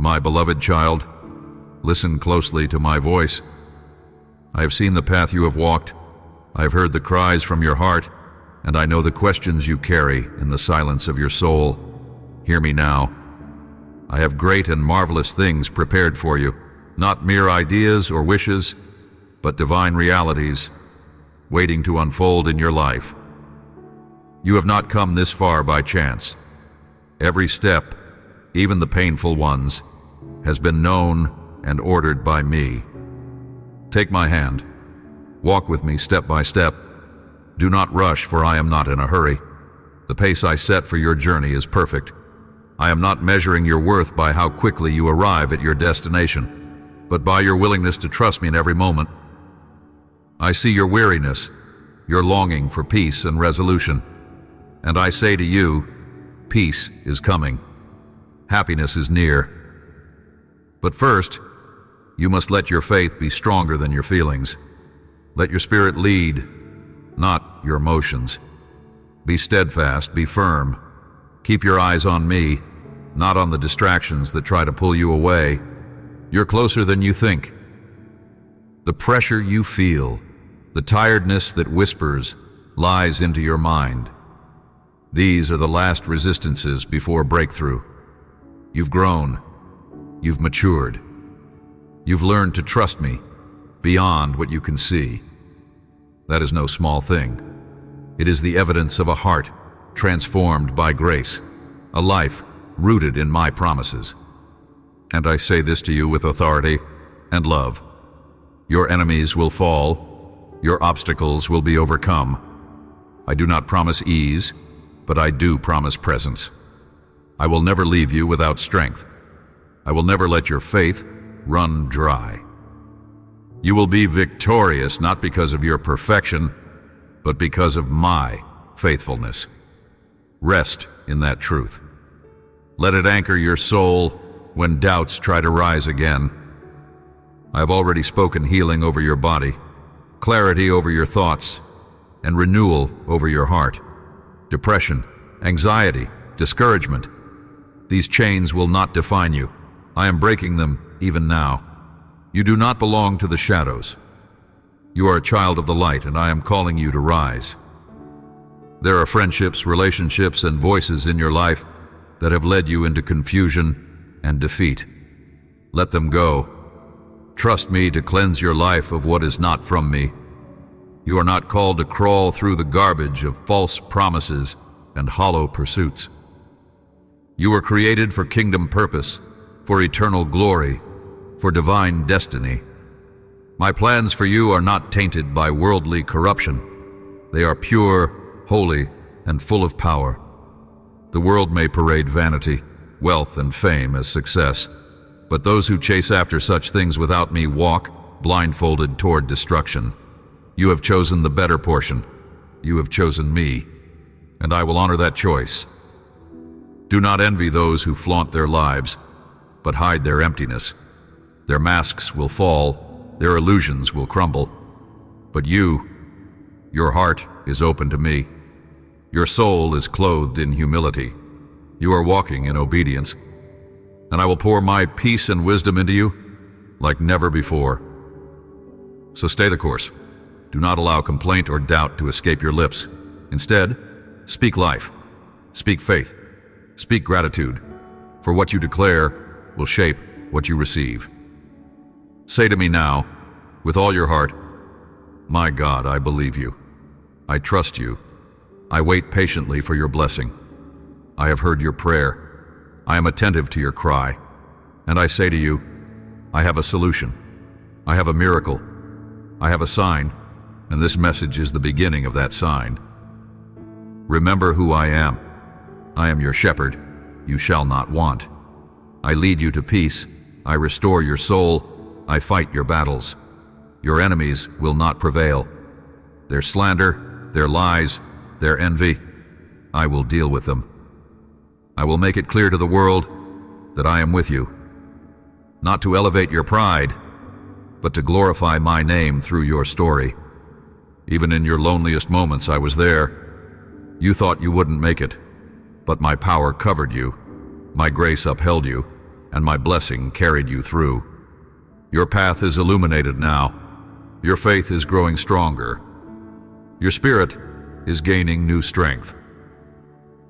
My beloved child, listen closely to my voice. I have seen the path you have walked. I have heard the cries from your heart, and I know the questions you carry in the silence of your soul. Hear me now. I have great and marvelous things prepared for you, not mere ideas or wishes, but divine realities waiting to unfold in your life. You have not come this far by chance. Every step, even the painful ones, has been known and ordered by me. Take my hand. Walk with me step by step. Do not rush, for I am not in a hurry. The pace I set for your journey is perfect. I am not measuring your worth by how quickly you arrive at your destination, but by your willingness to trust me in every moment. I see your weariness, your longing for peace and resolution, and I say to you, peace is coming. Happiness is near. But first, you must let your faith be stronger than your feelings. Let your spirit lead, not your emotions. Be steadfast, be firm. Keep your eyes on me, not on the distractions that try to pull you away. You're closer than you think. The pressure you feel, the tiredness that whispers, lies into your mind. These are the last resistances before breakthrough. You've grown. You've matured. You've learned to trust me beyond what you can see. That is no small thing. It is the evidence of a heart transformed by grace, a life rooted in my promises. And I say this to you with authority and love. Your enemies will fall. Your obstacles will be overcome. I do not promise ease, but I do promise presence. I will never leave you without strength. I will never let your faith run dry. You will be victorious not because of your perfection, but because of my faithfulness. Rest in that truth. Let it anchor your soul when doubts try to rise again. I have already spoken healing over your body, clarity over your thoughts, and renewal over your heart. Depression, anxiety, discouragement. These chains will not define you. I am breaking them even now. You do not belong to the shadows. You are a child of the light, and I am calling you to rise. There are friendships, relationships, and voices in your life that have led you into confusion and defeat. Let them go. Trust me to cleanse your life of what is not from me. You are not called to crawl through the garbage of false promises and hollow pursuits. You were created for kingdom purpose, for eternal glory, for divine destiny. My plans for you are not tainted by worldly corruption. They are pure, holy, and full of power. The world may parade vanity, wealth, and fame as success, but those who chase after such things without me walk blindfolded toward destruction. You have chosen the better portion. You have chosen me, and I will honor that choice. Do not envy those who flaunt their lives, but hide their emptiness. Their masks will fall, their illusions will crumble. But you, your heart is open to me. Your soul is clothed in humility. You are walking in obedience, and I will pour my peace and wisdom into you like never before. So stay the course. Do not allow complaint or doubt to escape your lips. Instead, speak life, speak faith, speak gratitude, for what you declare will shape what you receive. Say to me now, with all your heart, my God, I believe you. I trust you. I wait patiently for your blessing. I have heard your prayer. I am attentive to your cry. And I say to you, I have a solution. I have a miracle. I have a sign, and this message is the beginning of that sign. Remember who I am. I am your shepherd. You shall not want. I lead you to peace. I restore your soul. I fight your battles. Your enemies will not prevail. Their slander, their lies, their envy, I will deal with them. I will make it clear to the world that I am with you, not to elevate your pride, but to glorify my name through your story. Even in your loneliest moments, I was there. You thought you wouldn't make it, but my power covered you. My grace upheld you, and my blessing carried you through. Your path is illuminated now. Your faith is growing stronger. Your spirit is gaining new strength.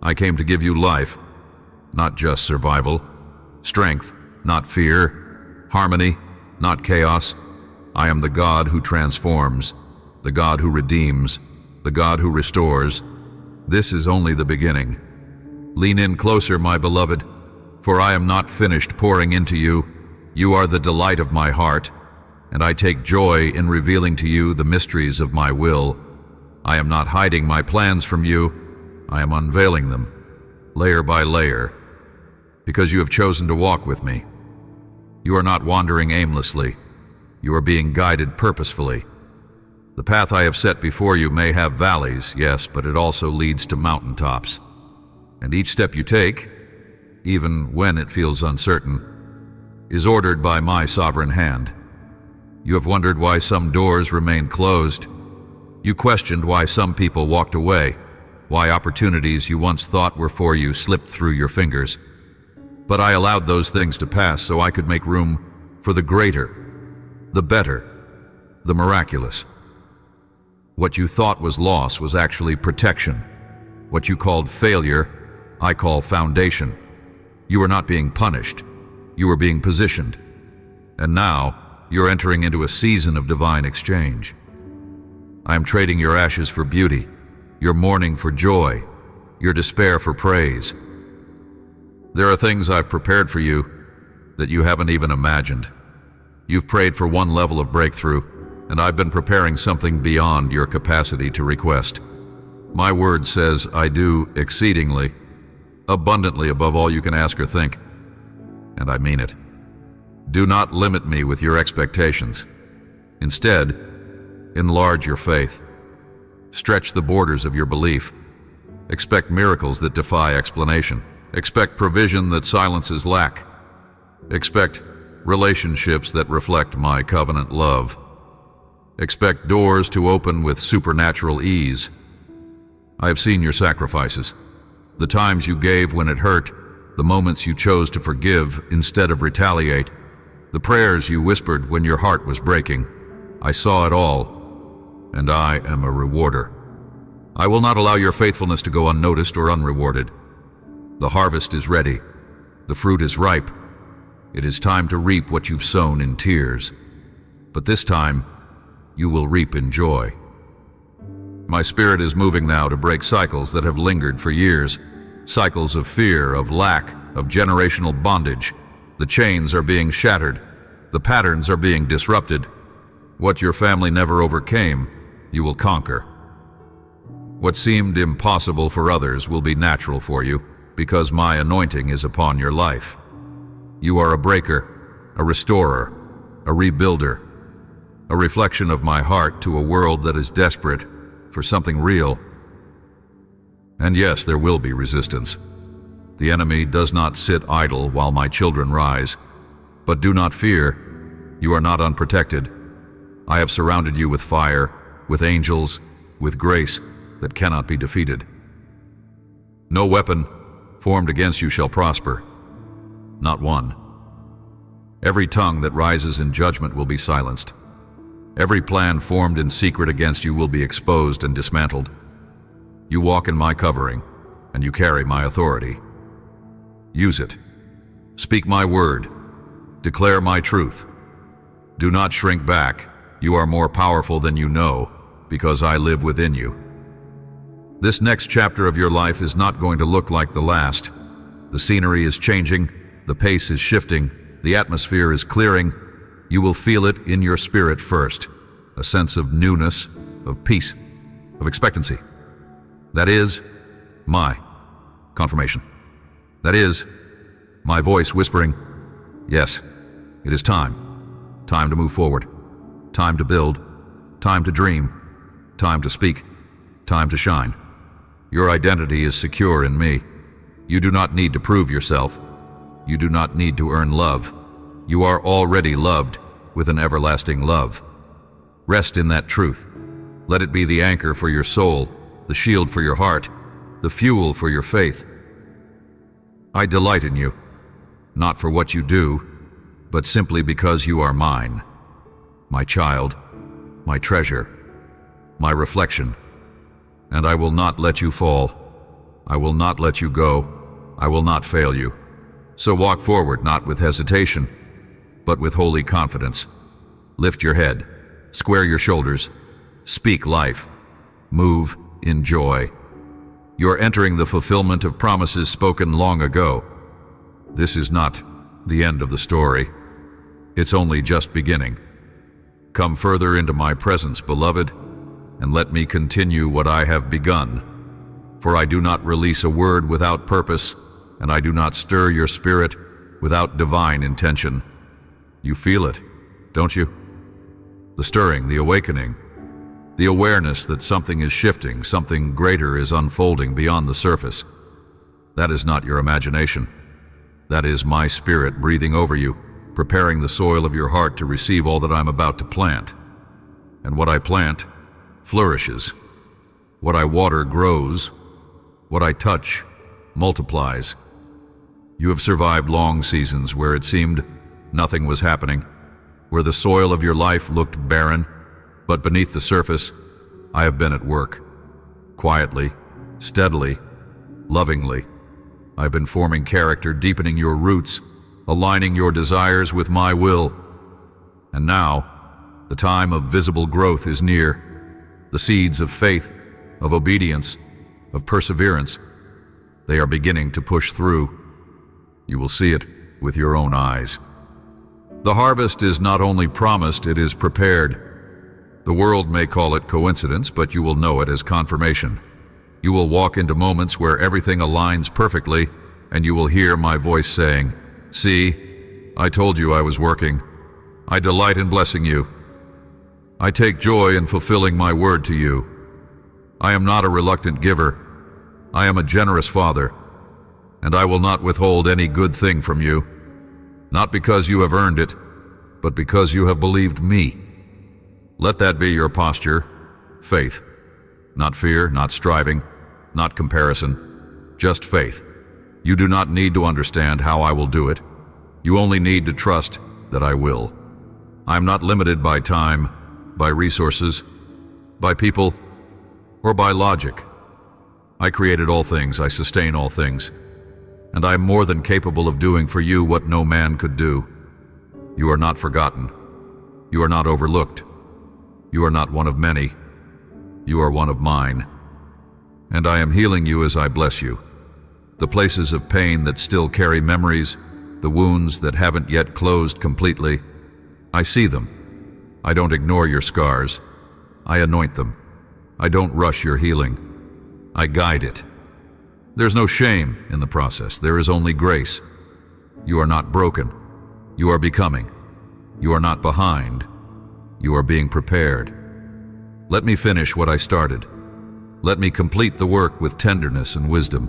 I came to give you life, not just survival. Strength, not fear. Harmony, not chaos. I am the God who transforms, the God who redeems, the God who restores. This is only the beginning. Lean in closer, my beloved, for I am not finished pouring into you. You are the delight of my heart, and I take joy in revealing to you the mysteries of my will. I am not hiding my plans from you. I am unveiling them, layer by layer, because you have chosen to walk with me. You are not wandering aimlessly. You are being guided purposefully. The path I have set before you may have valleys, yes, but it also leads to mountaintops. And each step you take, even when it feels uncertain, is ordered by my sovereign hand. You have wondered why some doors remain closed. You questioned why some people walked away, why opportunities you once thought were for you slipped through your fingers. But I allowed those things to pass so I could make room for the greater, the better, the miraculous. What you thought was loss was actually protection. What you called failure, I call foundation. You were not being punished. You were being positioned. And now, you're entering into a season of divine exchange. I am trading your ashes for beauty, your mourning for joy, your despair for praise. There are things I've prepared for you that you haven't even imagined. You've prayed for one level of breakthrough, and I've been preparing something beyond your capacity to request. My word says I do exceedingly, abundantly above all you can ask or think, and I mean it. Do not limit me with your expectations. Instead, enlarge your faith. Stretch the borders of your belief. Expect miracles that defy explanation. Expect provision that silences lack. Expect relationships that reflect my covenant love. Expect doors to open with supernatural ease. I have seen your sacrifices, the times you gave when it hurt, the moments you chose to forgive instead of retaliate, the prayers you whispered when your heart was breaking. I saw it all, and I am a rewarder. I will not allow your faithfulness to go unnoticed or unrewarded. The harvest is ready. The fruit is ripe. It is time to reap what you've sown in tears. But this time, you will reap in joy. My spirit is moving now to break cycles that have lingered for years. Cycles of fear, of lack, of generational bondage. The chains are being shattered. The patterns are being disrupted. What your family never overcame, you will conquer. What seemed impossible for others will be natural for you, because my anointing is upon your life. You are a breaker, a restorer, a rebuilder, a reflection of my heart to a world that is desperate for something real. And yes, there will be resistance. The enemy does not sit idle while my children rise. But do not fear, you are not unprotected. I have surrounded you with fire, with angels, with grace that cannot be defeated. No weapon formed against you shall prosper, not one. Every tongue that rises in judgment will be silenced. Every plan formed in secret against you will be exposed and dismantled. You walk in my covering, and you carry my authority. Use it. Speak my word. Declare my truth. Do not shrink back. You are more powerful than you know, because I live within you. This next chapter of your life is not going to look like the last. The scenery is changing, the pace is shifting, the atmosphere is clearing. You will feel it in your spirit first, a sense of newness, of peace, of expectancy. That is my confirmation. That is my voice whispering, yes, it is time. Time to move forward. Time to build. Time to dream. Time to speak. Time to shine. Your identity is secure in me. You do not need to prove yourself. You do not need to earn love. You are already loved with an everlasting love. Rest in that truth. Let it be the anchor for your soul, the shield for your heart, the fuel for your faith. I delight in you. not for what you do, but simply because you are mine, my child, my treasure, my reflection. And I will not let you fall. I will not let you go. I will not fail you. So walk forward, not with hesitation, but with holy confidence. Lift your head, square your shoulders, speak life, move in joy. You're entering the fulfillment of promises spoken long ago. This is not the end of the story. It's only just beginning. Come further into my presence, beloved, and let me continue what I have begun. For I do not release a word without purpose, and I do not stir your spirit without divine intention. You feel it, don't you? The stirring, the awakening, the awareness that something is shifting, something greater is unfolding beyond the surface. That is not your imagination. That is my spirit breathing over you, preparing the soil of your heart to receive all that I'm about to plant. And what I plant flourishes. What I water grows. What I touch multiplies. You have survived long seasons where it seemed nothing was happening, where the soil of your life looked barren, but beneath the surface, I have been at work. Quietly, steadily, lovingly, I've been forming character, deepening your roots, aligning your desires with my will. And now, the time of visible growth is near. The seeds of faith, of obedience, of perseverance, they are beginning to push through. You will see it with your own eyes. The harvest is not only promised, it is prepared. The world may call it coincidence, but you will know it as confirmation. You will walk into moments where everything aligns perfectly, and you will hear my voice saying, "See, I told you I was working. I delight in blessing you. I take joy in fulfilling my word to you. I am not a reluctant giver. I am a generous father, and I will not withhold any good thing from you, not because you have earned it, but because you have believed me." Let that be your posture, faith. Not fear, not striving, not comparison, just faith. You do not need to understand how I will do it. You only need to trust that I will. I am not limited by time, by resources, by people, or by logic. I created all things, I sustain all things, and I am more than capable of doing for you what no man could do. You are not forgotten. You are not overlooked. You are not one of many. You are one of mine. And I am healing you as I bless you. The places of pain that still carry memories, the wounds that haven't yet closed completely, I see them. I don't ignore your scars. I anoint them. I don't rush your healing. I guide it. There's no shame in the process. There is only grace. You are not broken. You are becoming. You are not behind. You are being prepared. Let me finish what I started. Let me complete the work with tenderness and wisdom.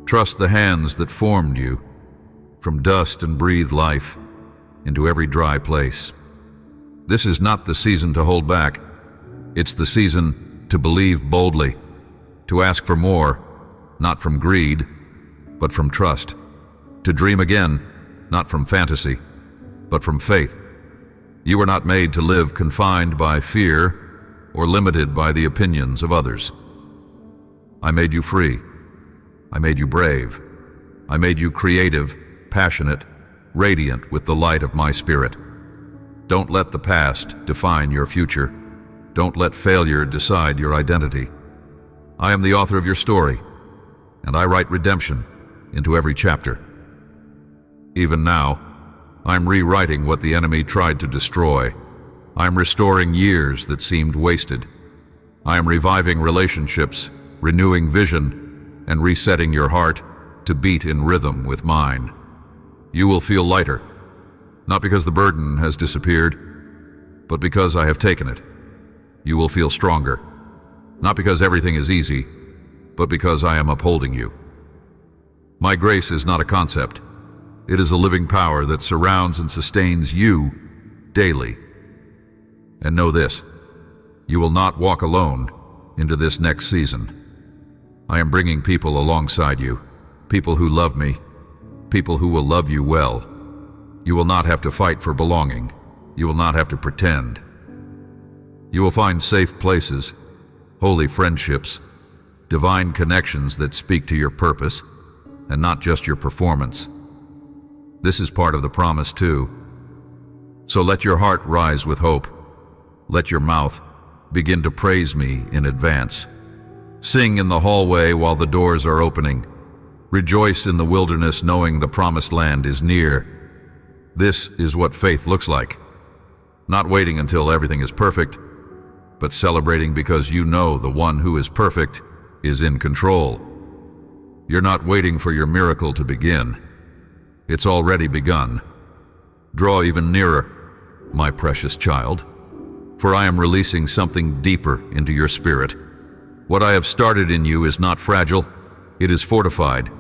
Trust the hands that formed you, from dust and breathe life into every dry place. This is not the season to hold back. It's the season to believe boldly, to ask for more, not from greed, but from trust, to dream again, not from fantasy, but from faith. You were not made to live confined by fear or limited by the opinions of others. I made you free. I made you brave. I made you creative, passionate, radiant with the light of my spirit. Don't let the past define your future. Don't let failure decide your identity. I am the author of your story, and I write redemption into every chapter. Even now, I'm rewriting what the enemy tried to destroy. I'm restoring years that seemed wasted. I am reviving relationships, renewing vision, and resetting your heart to beat in rhythm with mine. You will feel lighter, not because the burden has disappeared, but because I have taken it. You will feel stronger, not because everything is easy, but because I am upholding you. My grace is not a concept. It is a living power that surrounds and sustains you daily. And know this, you will not walk alone into this next season. I am bringing people alongside you, people who love me, people who will love you well. You will not have to fight for belonging. You will not have to pretend. You will find safe places, holy friendships, divine connections that speak to your purpose and not just your performance. This is part of the promise too. So let your heart rise with hope. Let your mouth begin to praise me in advance. Sing in the hallway while the doors are opening. Rejoice in the wilderness knowing the promised land is near. This is what faith looks like. Not waiting until everything is perfect, but celebrating because you know the one who is perfect is in control. You're not waiting for your miracle to begin. It's already begun. Draw even nearer, my precious child, for I am releasing something deeper into your spirit. What I have started in you is not fragile. It is fortified.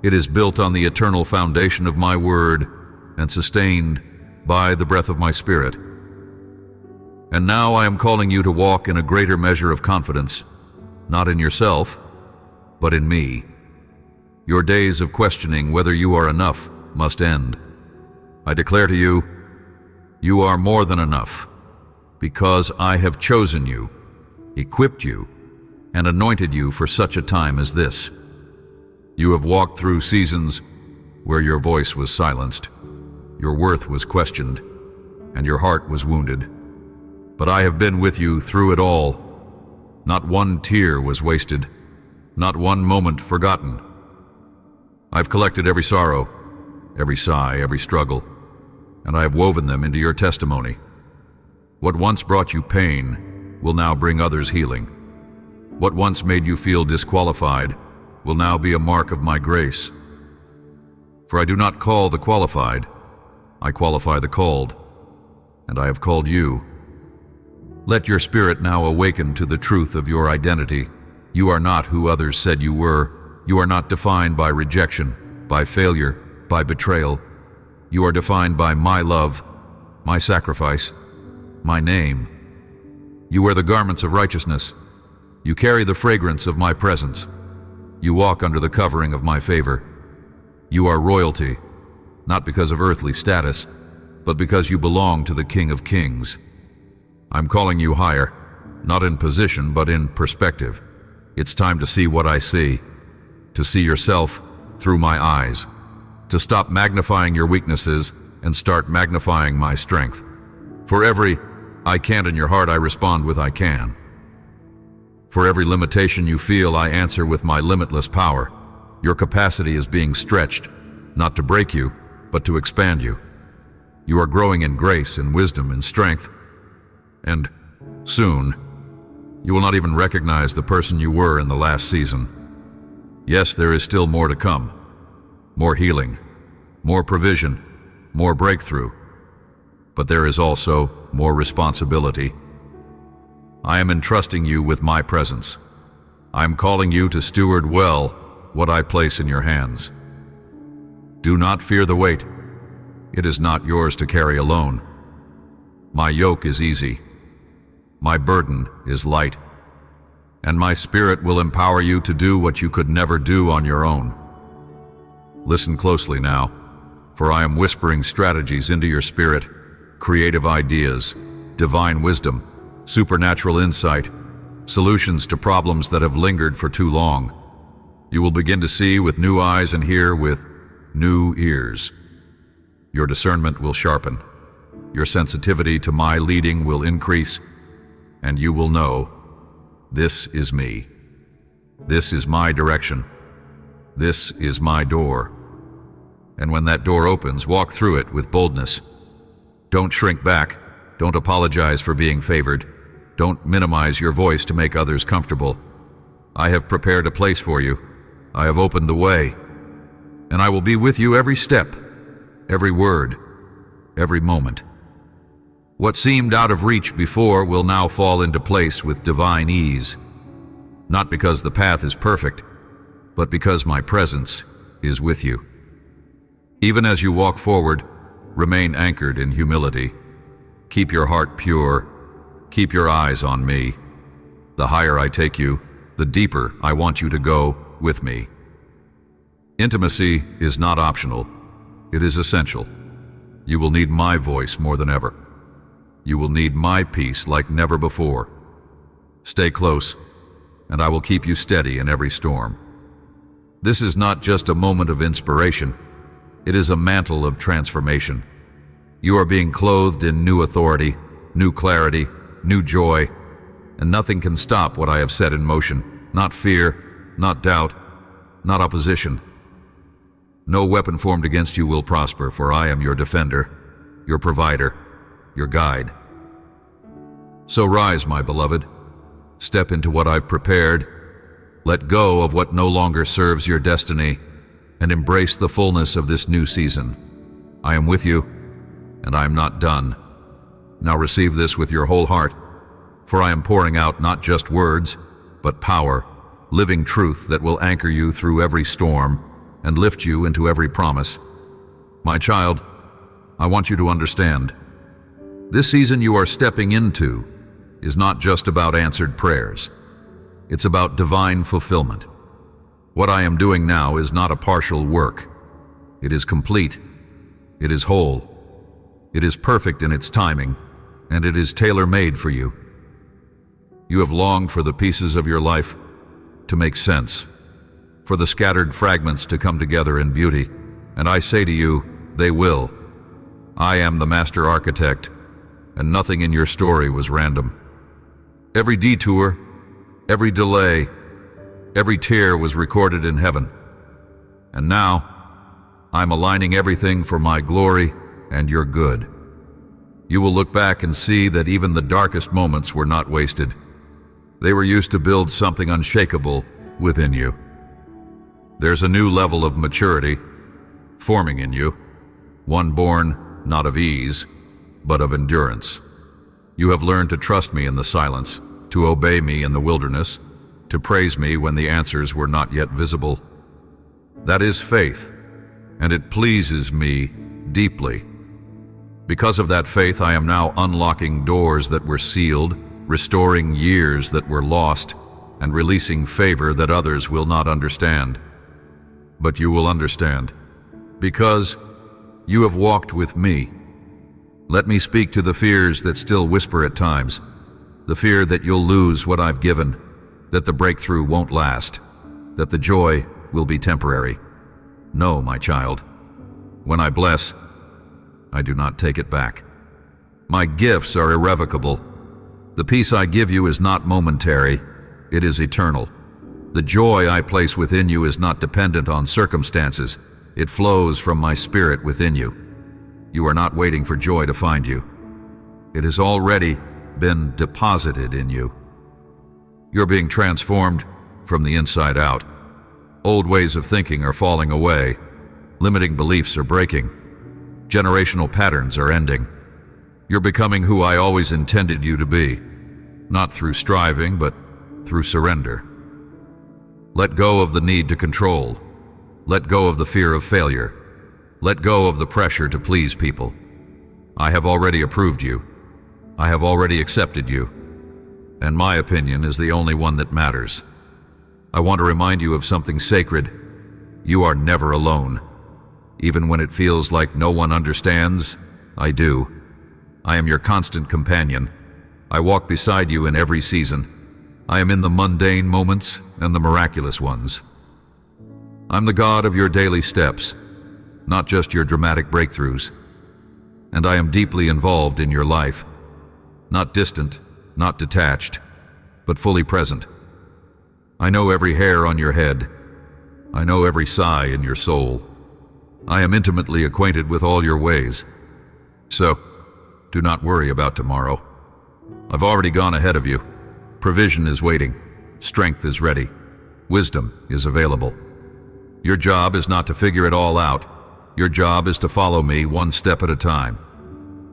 It is built on the eternal foundation of my word and sustained by the breath of my spirit. And now I am calling you to walk in a greater measure of confidence, not in yourself, but in me. Your days of questioning whether you are enough must end. I declare to you, you are more than enough, because I have chosen you, equipped you, and anointed you for such a time as this. You have walked through seasons where your voice was silenced, your worth was questioned, and your heart was wounded. But I have been with you through it all. Not one tear was wasted, not one moment forgotten. I've collected every sorrow, every sigh, every struggle, and I have woven them into your testimony. What once brought you pain will now bring others healing. What once made you feel disqualified will now be a mark of my grace. For I do not call the qualified, I qualify the called, and I have called you. Let your spirit now awaken to the truth of your identity. You are not who others said you were. You are not defined by rejection, by failure, by betrayal. You are defined by my love, my sacrifice, my name. You wear the garments of righteousness. You carry the fragrance of my presence. You walk under the covering of my favor. You are royalty, not because of earthly status, but because you belong to the King of Kings. I'm calling you higher, not in position, but in perspective. It's time to see what I see, to see yourself through my eyes, to stop magnifying your weaknesses and start magnifying my strength. For every I can't in your heart, I respond with I can. For every limitation you feel, I answer with my limitless power. Your capacity is being stretched, not to break you, but to expand you. You are growing in grace and wisdom and strength, and soon, you will not even recognize the person you were in the last season. Yes, there is still more to come. More healing, more provision, more breakthrough. But there is also more responsibility. I am entrusting you with my presence. I am calling you to steward well what I place in your hands. Do not fear the weight. It is not yours to carry alone. My yoke is easy. My burden is light. And my spirit will empower you to do what you could never do on your own. Listen closely now, for I am whispering strategies into your spirit, creative ideas, divine wisdom, supernatural insight, solutions to problems that have lingered for too long. You will begin to see with new eyes and hear with new ears. Your discernment will sharpen. Your sensitivity to my leading will increase, and you will know, this is me. This is my direction. This is my door. And when that door opens, walk through it with boldness. Don't shrink back. Don't apologize for being favored. Don't minimize your voice to make others comfortable. I have prepared a place for you. I have opened the way. And I will be with you every step, every word, every moment. What seemed out of reach before will now fall into place with divine ease. Not because the path is perfect, but because my presence is with you. Even as you walk forward, remain anchored in humility. Keep your heart pure. Keep your eyes on me. The higher I take you, the deeper I want you to go with me. Intimacy is not optional. It is essential. You will need my voice more than ever. You will need my peace like never before. Stay close, and I will keep you steady in every storm. This is not just a moment of inspiration. It is a mantle of transformation. You are being clothed in new authority, new clarity, new joy, and nothing can stop what I have set in motion. Not fear, not doubt, not opposition. No weapon formed against you will prosper, for I am your defender, your provider, your guide. So rise, my beloved. Step into what I've prepared. Let go of what no longer serves your destiny, and embrace the fullness of this new season. I am with you, and I am not done. Now receive this with your whole heart, for I am pouring out not just words, but power, living truth that will anchor you through every storm and lift you into every promise. My child, I want you to understand. This season you are stepping into is not just about answered prayers. It's about divine fulfillment. What I am doing now is not a partial work. It is complete. It is whole. It is perfect in its timing, and it is tailor-made for you. You have longed for the pieces of your life to make sense, for the scattered fragments to come together in beauty, and I say to you, they will. I am the master architect, and nothing in your story was random. Every detour, every delay, every tear was recorded in heaven. And now, I'm aligning everything for my glory and your good. You will look back and see that even the darkest moments were not wasted. They were used to build something unshakable within you. There's a new level of maturity forming in you, one born not of ease, but of endurance. You have learned to trust me in the silence, to obey me in the wilderness, to praise me when the answers were not yet visible. That is faith, and it pleases me deeply. Because of that faith, I am now unlocking doors that were sealed, restoring years that were lost, and releasing favor that others will not understand. But you will understand, because you have walked with me. Let me speak to the fears that still whisper at times, the fear that you'll lose what I've given, that the breakthrough won't last, that the joy will be temporary. No, my child, when I bless, I do not take it back. My gifts are irrevocable. The peace I give you is not momentary, it is eternal. The joy I place within you is not dependent on circumstances. It flows from my spirit within you. You are not waiting for joy to find you. It has already been deposited in you. You're being transformed from the inside out. Old ways of thinking are falling away. Limiting beliefs are breaking. Generational patterns are ending. You're becoming who I always intended you to be, not through striving, but through surrender. Let go of the need to control. Let go of the fear of failure. Let go of the pressure to please people. I have already approved you. I have already accepted you. And my opinion is the only one that matters. I want to remind you of something sacred. You are never alone. Even when it feels like no one understands, I do. I am your constant companion. I walk beside you in every season. I am in the mundane moments and the miraculous ones. I'm the God of your daily steps, not just your dramatic breakthroughs. And I am deeply involved in your life, not distant, not detached, but fully present. I know every hair on your head. I know every sigh in your soul. I am intimately acquainted with all your ways. So, do not worry about tomorrow. I've already gone ahead of you. Provision is waiting. Strength is ready. Wisdom is available. Your job is not to figure it all out. Your job is to follow me one step at a time.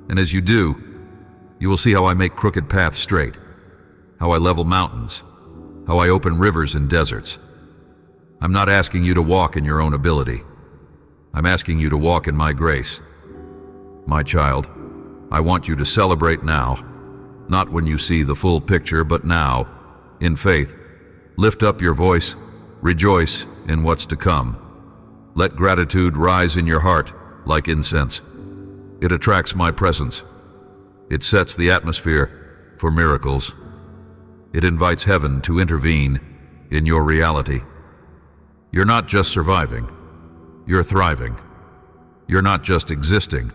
And as you do, you will see how I make crooked paths straight, how I level mountains, how I open rivers in deserts. I'm not asking you to walk in your own ability. I'm asking you to walk in my grace. My child, I want you to celebrate now, not when you see the full picture, but now, in faith. Lift up your voice, rejoice in what's to come. Let gratitude rise in your heart like incense. It attracts my presence. It sets the atmosphere for miracles. It invites heaven to intervene in your reality. You're not just surviving, you're thriving. You're not just existing,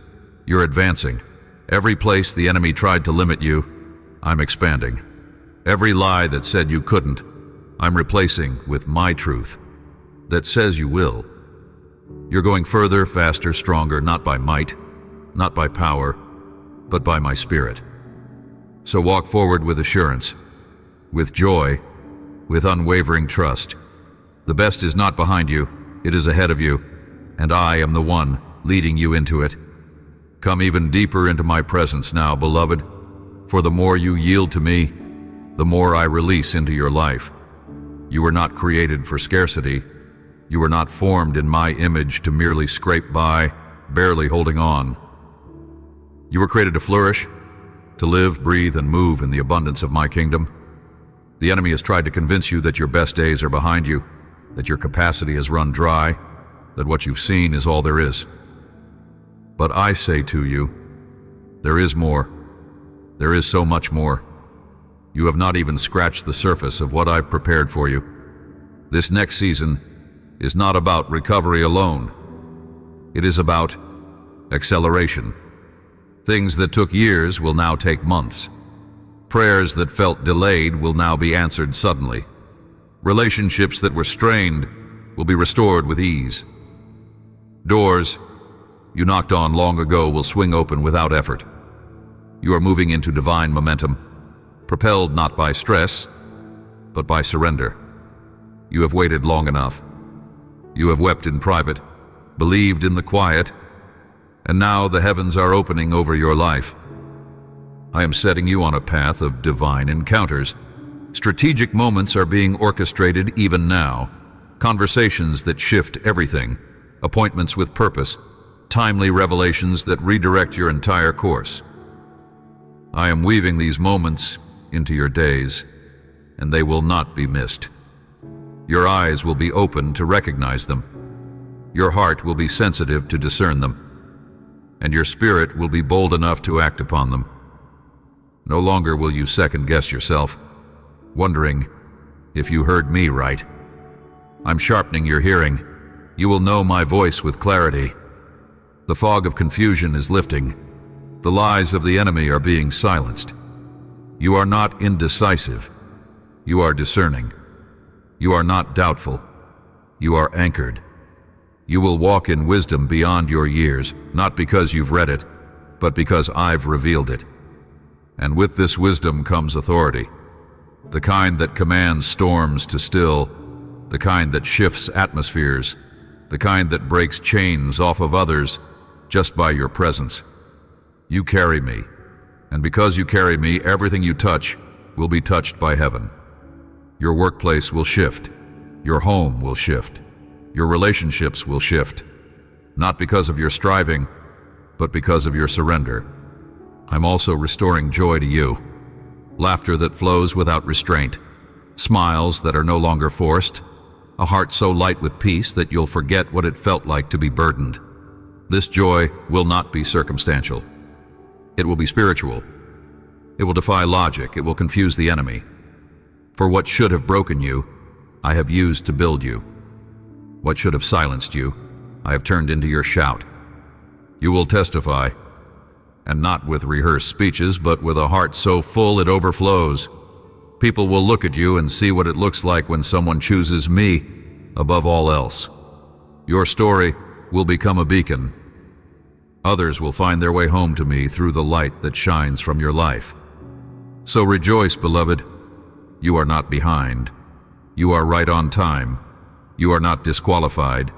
you're advancing. Every place the enemy tried to limit you, I'm expanding. Every lie that said you couldn't, I'm replacing with my truth that says you will. You're going further, faster, stronger, not by might, not by power, but by my spirit. So walk forward with assurance, with joy, with unwavering trust. The best is not behind you, it is ahead of you, and I am the one leading you into it. Come even deeper into my presence now, beloved, for the more you yield to me, the more I release into your life. You were not created for scarcity. You were not formed in my image to merely scrape by, barely holding on. You were created to flourish, to live, breathe, and move in the abundance of my kingdom. The enemy has tried to convince you that your best days are behind you, that your capacity has run dry, that what you've seen is all there is. But I say to you, there is more. There is so much more. You have not even scratched the surface of what I've prepared for you. This next season is not about recovery alone. It is about acceleration. Things that took years will now take months. Prayers that felt delayed will now be answered suddenly. Relationships that were strained will be restored with ease. Doors you knocked on long ago will swing open without effort. You are moving into divine momentum, propelled not by stress, but by surrender. You have waited long enough. You have wept in private, believed in the quiet, and now the heavens are opening over your life. I am setting you on a path of divine encounters. Strategic moments are being orchestrated even now. Conversations that shift everything. Appointments with purpose. Timely revelations that redirect your entire course. I am weaving these moments into your days, and they will not be missed. Your eyes will be open to recognize them. Your heart will be sensitive to discern them, and your spirit will be bold enough to act upon them. No longer will you second-guess yourself, wondering if you heard me right. I'm sharpening your hearing. You will know my voice with clarity. The fog of confusion is lifting. The lies of the enemy are being silenced. You are not indecisive. You are discerning. You are not doubtful. You are anchored. You will walk in wisdom beyond your years, not because you've read it, but because I've revealed it. And with this wisdom comes authority, the kind that commands storms to still, the kind that shifts atmospheres, the kind that breaks chains off of others just by your presence. You carry me, and because you carry me, everything you touch will be touched by heaven. Your workplace will shift. Your home will shift. Your relationships will shift. Not because of your striving, but because of your surrender. I'm also restoring joy to you. Laughter that flows without restraint. Smiles that are no longer forced. A heart so light with peace that you'll forget what it felt like to be burdened. This joy will not be circumstantial. It will be spiritual. It will defy logic. It will confuse the enemy. For what should have broken you, I have used to build you. What should have silenced you, I have turned into your shout. You will testify, and not with rehearsed speeches, but with a heart so full it overflows. People will look at you and see what it looks like when someone chooses me above all else. Your story will become a beacon. Others will find their way home to me through the light that shines from your life. So rejoice, beloved. You are not behind. You are right on time. You are not disqualified.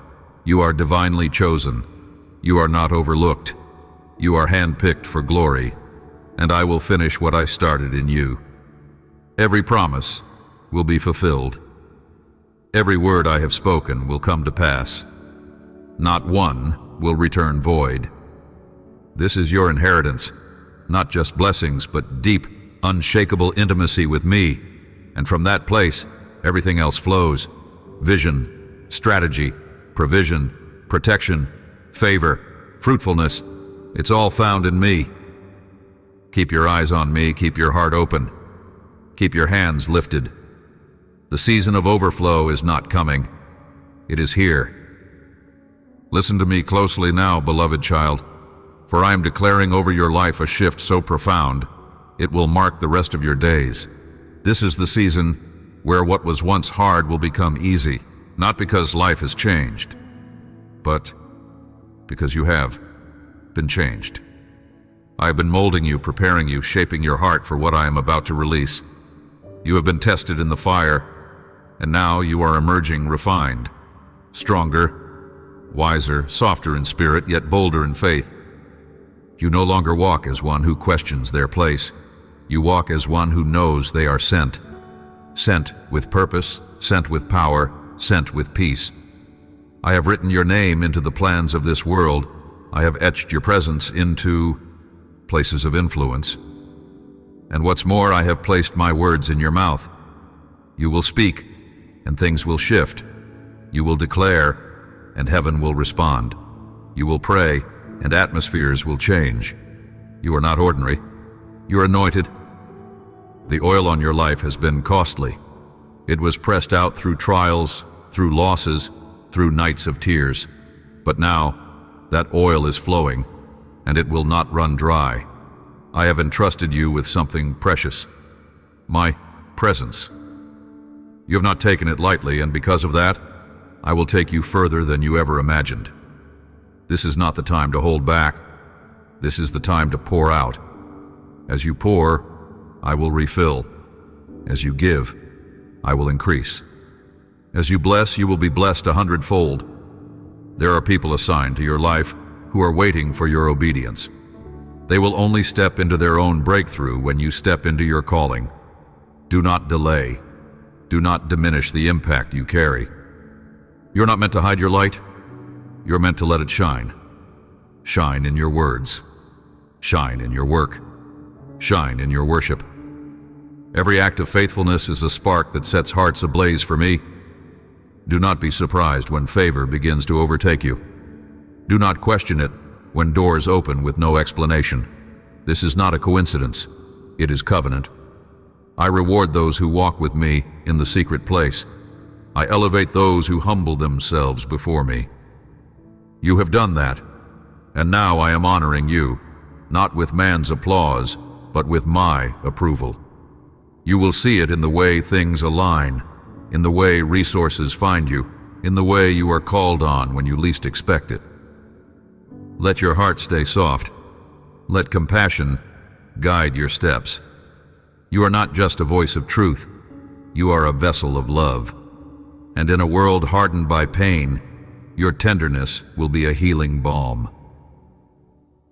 You are divinely chosen. You are not overlooked. You are handpicked for glory, and I will finish what I started in you. Every promise will be fulfilled. Every word I have spoken will come to pass. Not one will return void. This is your inheritance, not just blessings, but deep, unshakable intimacy with me. And from that place, everything else flows. Vision, strategy, provision, protection, favor, fruitfulness. It's all found in me. Keep your eyes on me, keep your heart open. Keep your hands lifted. The season of overflow is not coming. It is here. Listen to me closely now, beloved child, for I am declaring over your life a shift so profound, it will mark the rest of your days. This is the season where what was once hard will become easy, not because life has changed, but because you have been changed. I have been molding you, preparing you, shaping your heart for what I am about to release. You have been tested in the fire, and now you are emerging refined, stronger, wiser, softer in spirit, yet bolder in faith. You no longer walk as one who questions their place. You walk as one who knows they are sent. Sent with purpose, sent with power, sent with peace. I have written your name into the plans of this world. I have etched your presence into places of influence. And what's more, I have placed my words in your mouth. You will speak, and things will shift. You will declare, and heaven will respond. You will pray, and atmospheres will change. You are not ordinary. You are anointed. The oil on your life has been costly. It was pressed out through trials, through losses, through nights of tears. But now, that oil is flowing, and it will not run dry. I have entrusted you with something precious, my presence. You have not taken it lightly, and because of that, I will take you further than you ever imagined. This is not the time to hold back. This is the time to pour out. As you pour, I will refill. As you give, I will increase. As you bless, you will be blessed 100-fold. There are people assigned to your life who are waiting for your obedience. They will only step into their own breakthrough when you step into your calling. Do not delay. Do not diminish the impact you carry. You're not meant to hide your light. You're meant to let it shine. Shine in your words. Shine in your work. Shine in your worship. Every act of faithfulness is a spark that sets hearts ablaze for me. Do not be surprised when favor begins to overtake you. Do not question it when doors open with no explanation. This is not a coincidence. It is covenant. I reward those who walk with me in the secret place. I elevate those who humble themselves before me. You have done that, and now I am honoring you, not with man's applause, but with my approval. You will see it in the way things align, in the way resources find you, in the way you are called on when you least expect it. Let your heart stay soft. Let compassion guide your steps. You are not just a voice of truth. You are a vessel of love. And in a world hardened by pain, your tenderness will be a healing balm.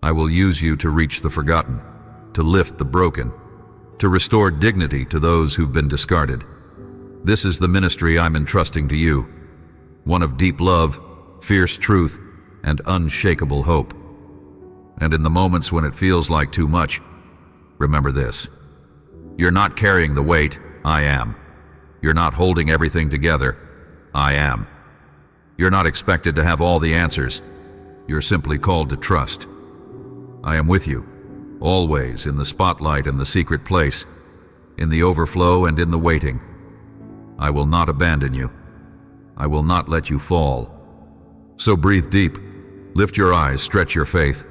I will use you to reach the forgotten, to lift the broken, to restore dignity to those who've been discarded. This is the ministry I'm entrusting to you, one of deep love, fierce truth, and unshakable hope. And in the moments when it feels like too much, remember this. You're not carrying the weight, I am. You're not holding everything together, I am. You're not expected to have all the answers. You're simply called to trust. I am with you, always in the spotlight and the secret place, in the overflow and in the waiting. I will not abandon you. I will not let you fall. So breathe deep. Lift your eyes, stretch your faith.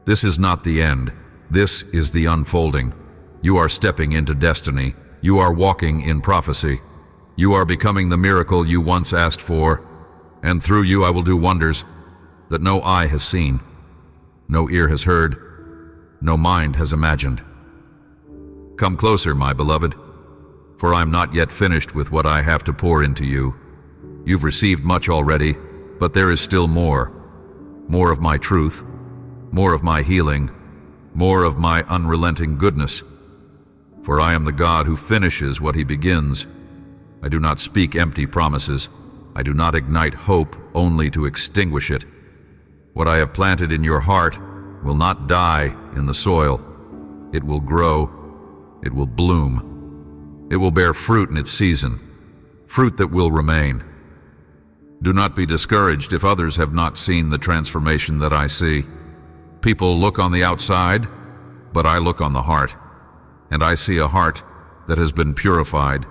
This is not the end. This is the unfolding. You are stepping into destiny. You are walking in prophecy. You are becoming the miracle you once asked for, and through you I will do wonders that no eye has seen, no ear has heard, no mind has imagined. Come closer, my beloved, for I'm not yet finished with what I have to pour into you. You've received much already, but there is still more. More of my truth, more of my healing, more of my unrelenting goodness. For I am the God who finishes what he begins. I do not speak empty promises. I do not ignite hope only to extinguish it. What I have planted in your heart will not die in the soil. It will grow. It will bloom. It will bear fruit in its season, fruit that will remain. Do not be discouraged if others have not seen the transformation that I see. People look on the outside, but I look on the heart, and I see a heart that has been purified,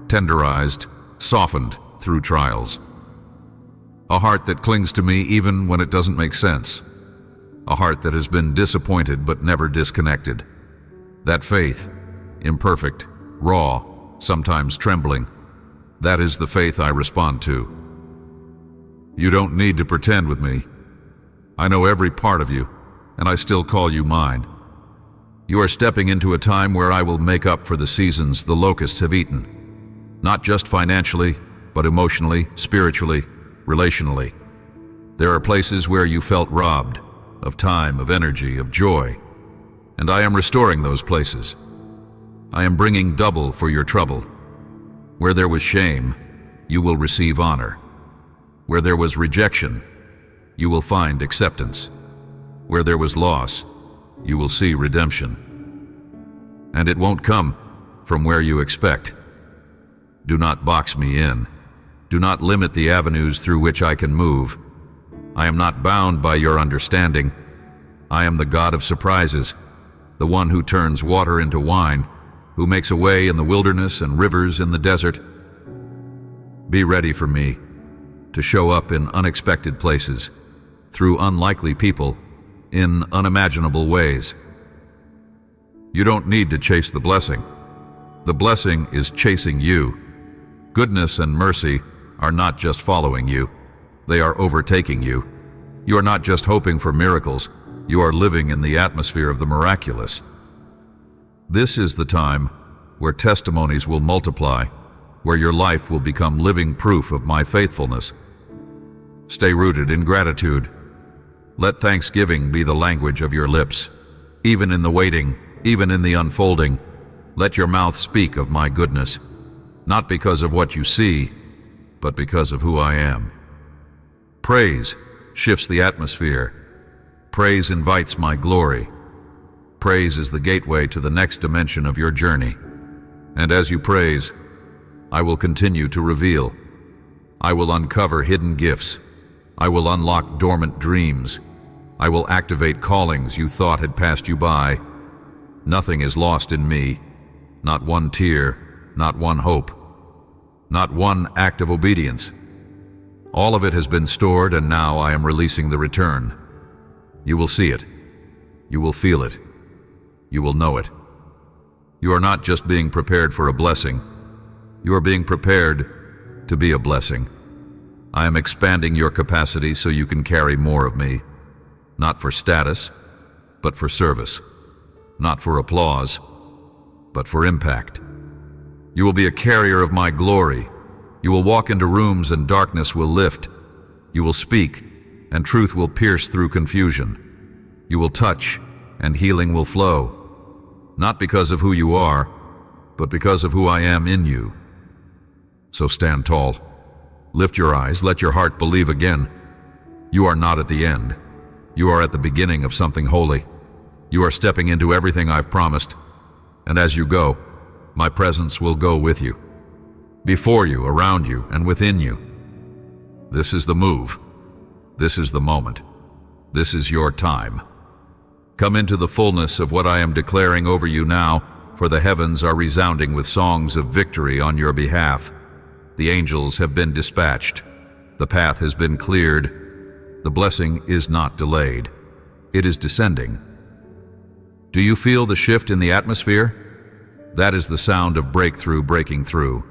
tenderized, softened through trials. A heart that clings to me even when it doesn't make sense. A heart that has been disappointed but never disconnected. That faith, imperfect, raw, sometimes trembling, that is the faith I respond to. You don't need to pretend with me. I know every part of you, and I still call you mine. You are stepping into a time where I will make up for the seasons the locusts have eaten. Not just financially, but emotionally, spiritually, relationally. There are places where you felt robbed of time, of energy, of joy, and I am restoring those places. I am bringing double for your trouble. Where there was shame, you will receive honor. Where there was rejection, you will find acceptance. Where there was loss, you will see redemption. And it won't come from where you expect. Do not box me in. Do not limit the avenues through which I can move. I am not bound by your understanding. I am the God of surprises, the one who turns water into wine, who makes a way in the wilderness and rivers in the desert. Be ready for me to show up in unexpected places, through unlikely people, in unimaginable ways. You don't need to chase the blessing. The blessing is chasing you. Goodness and mercy are not just following you, they are overtaking you. You are not just hoping for miracles, you are living in the atmosphere of the miraculous. This is the time where testimonies will multiply, where your life will become living proof of my faithfulness. Stay rooted in gratitude. Let thanksgiving be the language of your lips. Even in the waiting, even in the unfolding, let your mouth speak of my goodness, not because of what you see, but because of who I am. Praise shifts the atmosphere. Praise invites my glory. Praise is the gateway to the next dimension of your journey. And as you praise, I will continue to reveal. I will uncover hidden gifts. I will unlock dormant dreams. I will activate callings you thought had passed you by. Nothing is lost in me. Not one tear, not one hope, not one act of obedience. All of it has been stored, and now I am releasing the return. You will see it. You will feel it. You will know it. You are not just being prepared for a blessing. You are being prepared to be a blessing. I am expanding your capacity so you can carry more of me, not for status, but for service, not for applause, but for impact. You will be a carrier of my glory. You will walk into rooms and darkness will lift. You will speak, and truth will pierce through confusion. You will touch, and healing will flow, not because of who you are, but because of who I am in you. So stand tall. Lift your eyes, let your heart believe again. You are not at the end. You are at the beginning of something holy. You are stepping into everything I've promised. And as you go, my presence will go with you, before you, around you, and within you. This is the move. This is the moment. This is your time. Come into the fullness of what I am declaring over you now, for the heavens are resounding with songs of victory on your behalf. The angels have been dispatched. The path has been cleared. The blessing is not delayed. It is descending. Do you feel the shift in the atmosphere? That is the sound of breakthrough breaking through.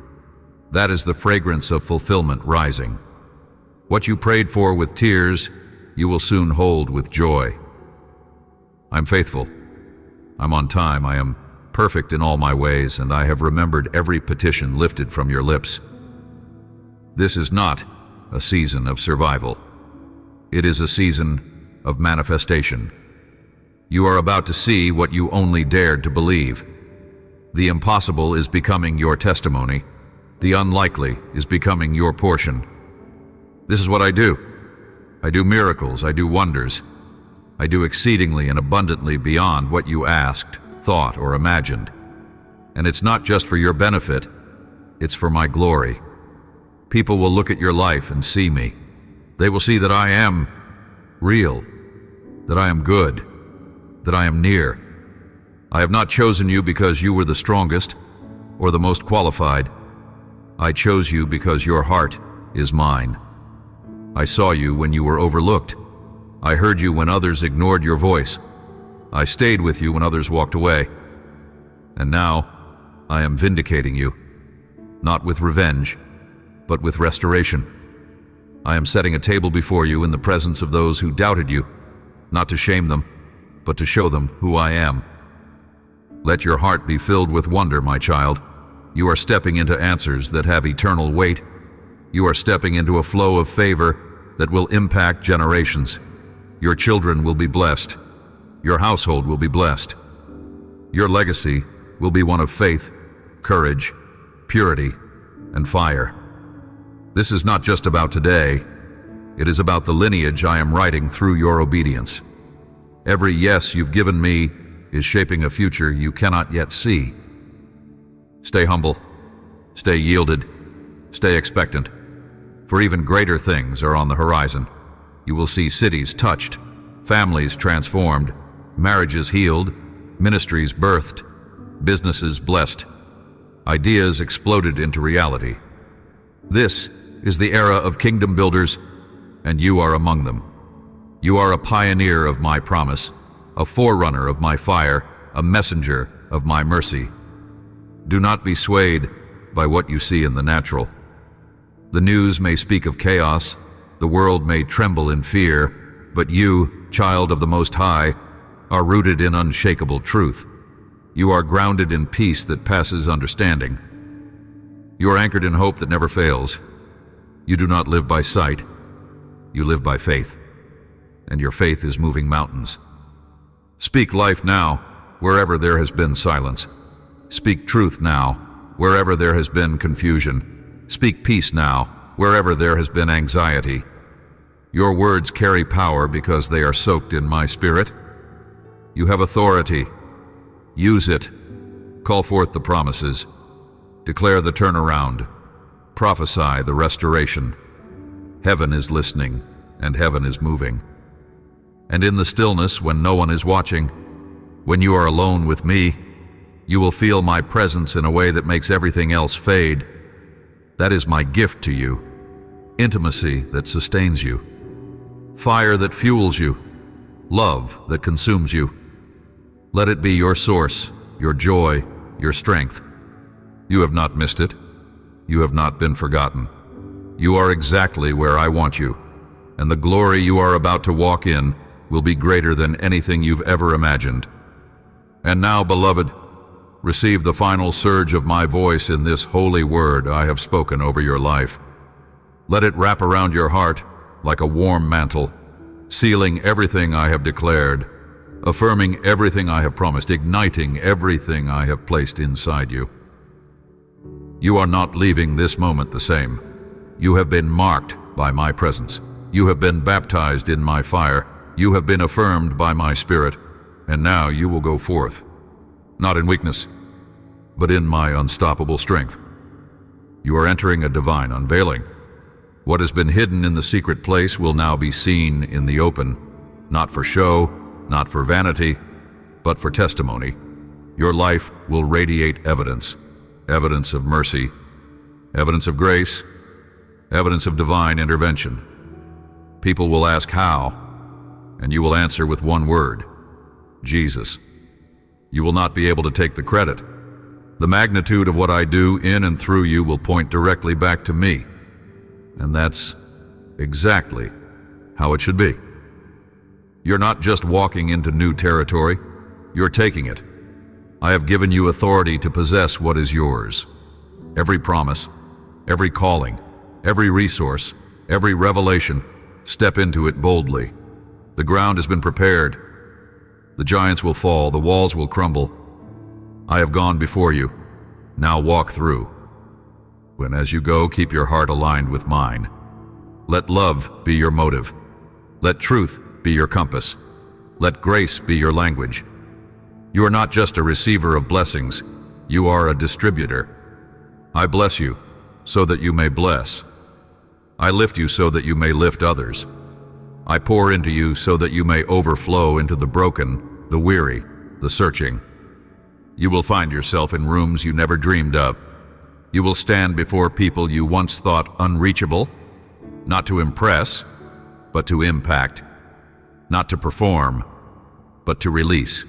That is the fragrance of fulfillment rising. What you prayed for with tears, you will soon hold with joy. I'm faithful. I'm on time. I am perfect in all my ways, and I have remembered every petition lifted from your lips. This is not a season of survival. It is a season of manifestation. You are about to see what you only dared to believe. The impossible is becoming your testimony. The unlikely is becoming your portion. This is what I do. I do miracles. I do wonders. I do exceedingly and abundantly beyond what you asked, thought, or imagined. And it's not just for your benefit. It's for my glory. People will look at your life and see me. They will see that I am real, that I am good, that I am near. I have not chosen you because you were the strongest or the most qualified. I chose you because your heart is mine. I saw you when you were overlooked. I heard you when others ignored your voice. I stayed with you when others walked away. And now I am vindicating you, not with revenge, but with restoration. I am setting a table before you in the presence of those who doubted you, not to shame them, but to show them who I am. Let your heart be filled with wonder, my child. You are stepping into answers that have eternal weight. You are stepping into a flow of favor that will impact generations. Your children will be blessed. Your household will be blessed. Your legacy will be one of faith, courage, purity, and fire. This is not just about today. It is about the lineage I am writing through your obedience. Every yes you've given me is shaping a future you cannot yet see. Stay humble, stay yielded, stay expectant, for even greater things are on the horizon. You will see cities touched, families transformed, marriages healed, ministries birthed, businesses blessed, ideas exploded into reality. This is the era of kingdom builders, and you are among them. You are a pioneer of my promise, a forerunner of my fire, a messenger of my mercy. Do not be swayed by what you see in the natural. The news may speak of chaos, the world may tremble in fear, but you, child of the Most High, are rooted in unshakable truth. You are grounded in peace that passes understanding. You are anchored in hope that never fails. You do not live by sight, you live by faith, and your faith is moving mountains. Speak life now, wherever there has been silence. Speak truth now, wherever there has been confusion. Speak peace now, wherever there has been anxiety. Your words carry power because they are soaked in my spirit. You have authority. Use it. Call forth the promises. Declare the turnaround. Prophesy the restoration. Heaven is listening, and heaven is moving. And in the stillness, when no one is watching, when you are alone with me, you will feel my presence in a way that makes everything else fade. That is my gift to you. Intimacy that sustains you. Fire that fuels you. Love that consumes you. Let it be your source, your joy, your strength. You have not missed it. You have not been forgotten. You are exactly where I want you, and the glory you are about to walk in will be greater than anything you've ever imagined. And now, beloved, receive the final surge of my voice in this holy word I have spoken over your life. Let it wrap around your heart like a warm mantle, sealing everything I have declared, affirming everything I have promised, igniting everything I have placed inside you. You are not leaving this moment the same. You have been marked by my presence. You have been baptized in my fire. You have been affirmed by my spirit. And now you will go forth, not in weakness, but in my unstoppable strength. You are entering a divine unveiling. What has been hidden in the secret place will now be seen in the open, not for show, not for vanity, but for testimony. Your life will radiate evidence, evidence of mercy, evidence of grace, evidence of divine intervention. People will ask how, and you will answer with one word: Jesus. You will not be able to take the credit. The magnitude of what I do in and through you will point directly back to me. And that's exactly how it should be. You're not just walking into new territory, you're taking it. I have given you authority to possess what is yours. Every promise, every calling, every resource, every revelation, step into it boldly. The ground has been prepared. The giants will fall, the walls will crumble. I have gone before you. Now walk through. When as you go, keep your heart aligned with mine. Let love be your motive. Let truth be your compass. Let grace be your language. You are not just a receiver of blessings, you are a distributor. I bless you so that you may bless. I lift you so that you may lift others. I pour into you so that you may overflow into the broken, the weary, the searching. You will find yourself in rooms you never dreamed of. You will stand before people you once thought unreachable, not to impress, but to impact, not to perform, but to release.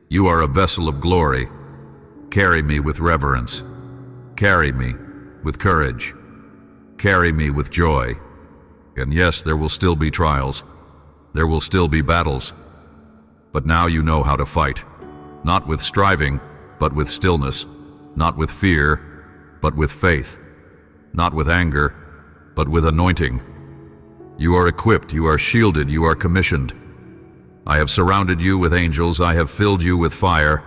You are a vessel of glory. Carry me with reverence. Carry me with courage. Carry me with joy. And yes, there will still be trials. There will still be battles. But now you know how to fight. Not with striving, but with stillness. Not with fear, but with faith. Not with anger, but with anointing. You are equipped, you are shielded, you are commissioned. I have surrounded you with angels, I have filled you with fire.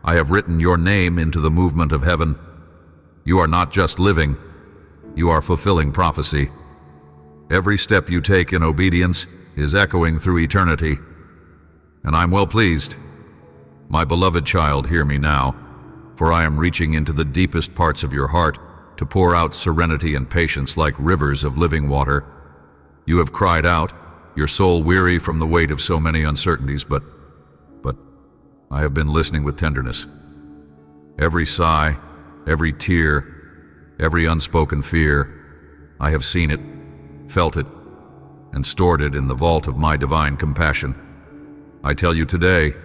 I have written your name into the movement of heaven. You are not just living, you are fulfilling prophecy. Every step you take in obedience is echoing through eternity. And I'm well pleased. My beloved child, hear me now, for I am reaching into the deepest parts of your heart to pour out serenity and patience like rivers of living water. You have cried out, your soul weary from the weight of so many uncertainties, but I have been listening with tenderness. Every sigh, every tear, every unspoken fear, I have seen it, felt it, and stored it in the vault of my divine compassion. I tell you today,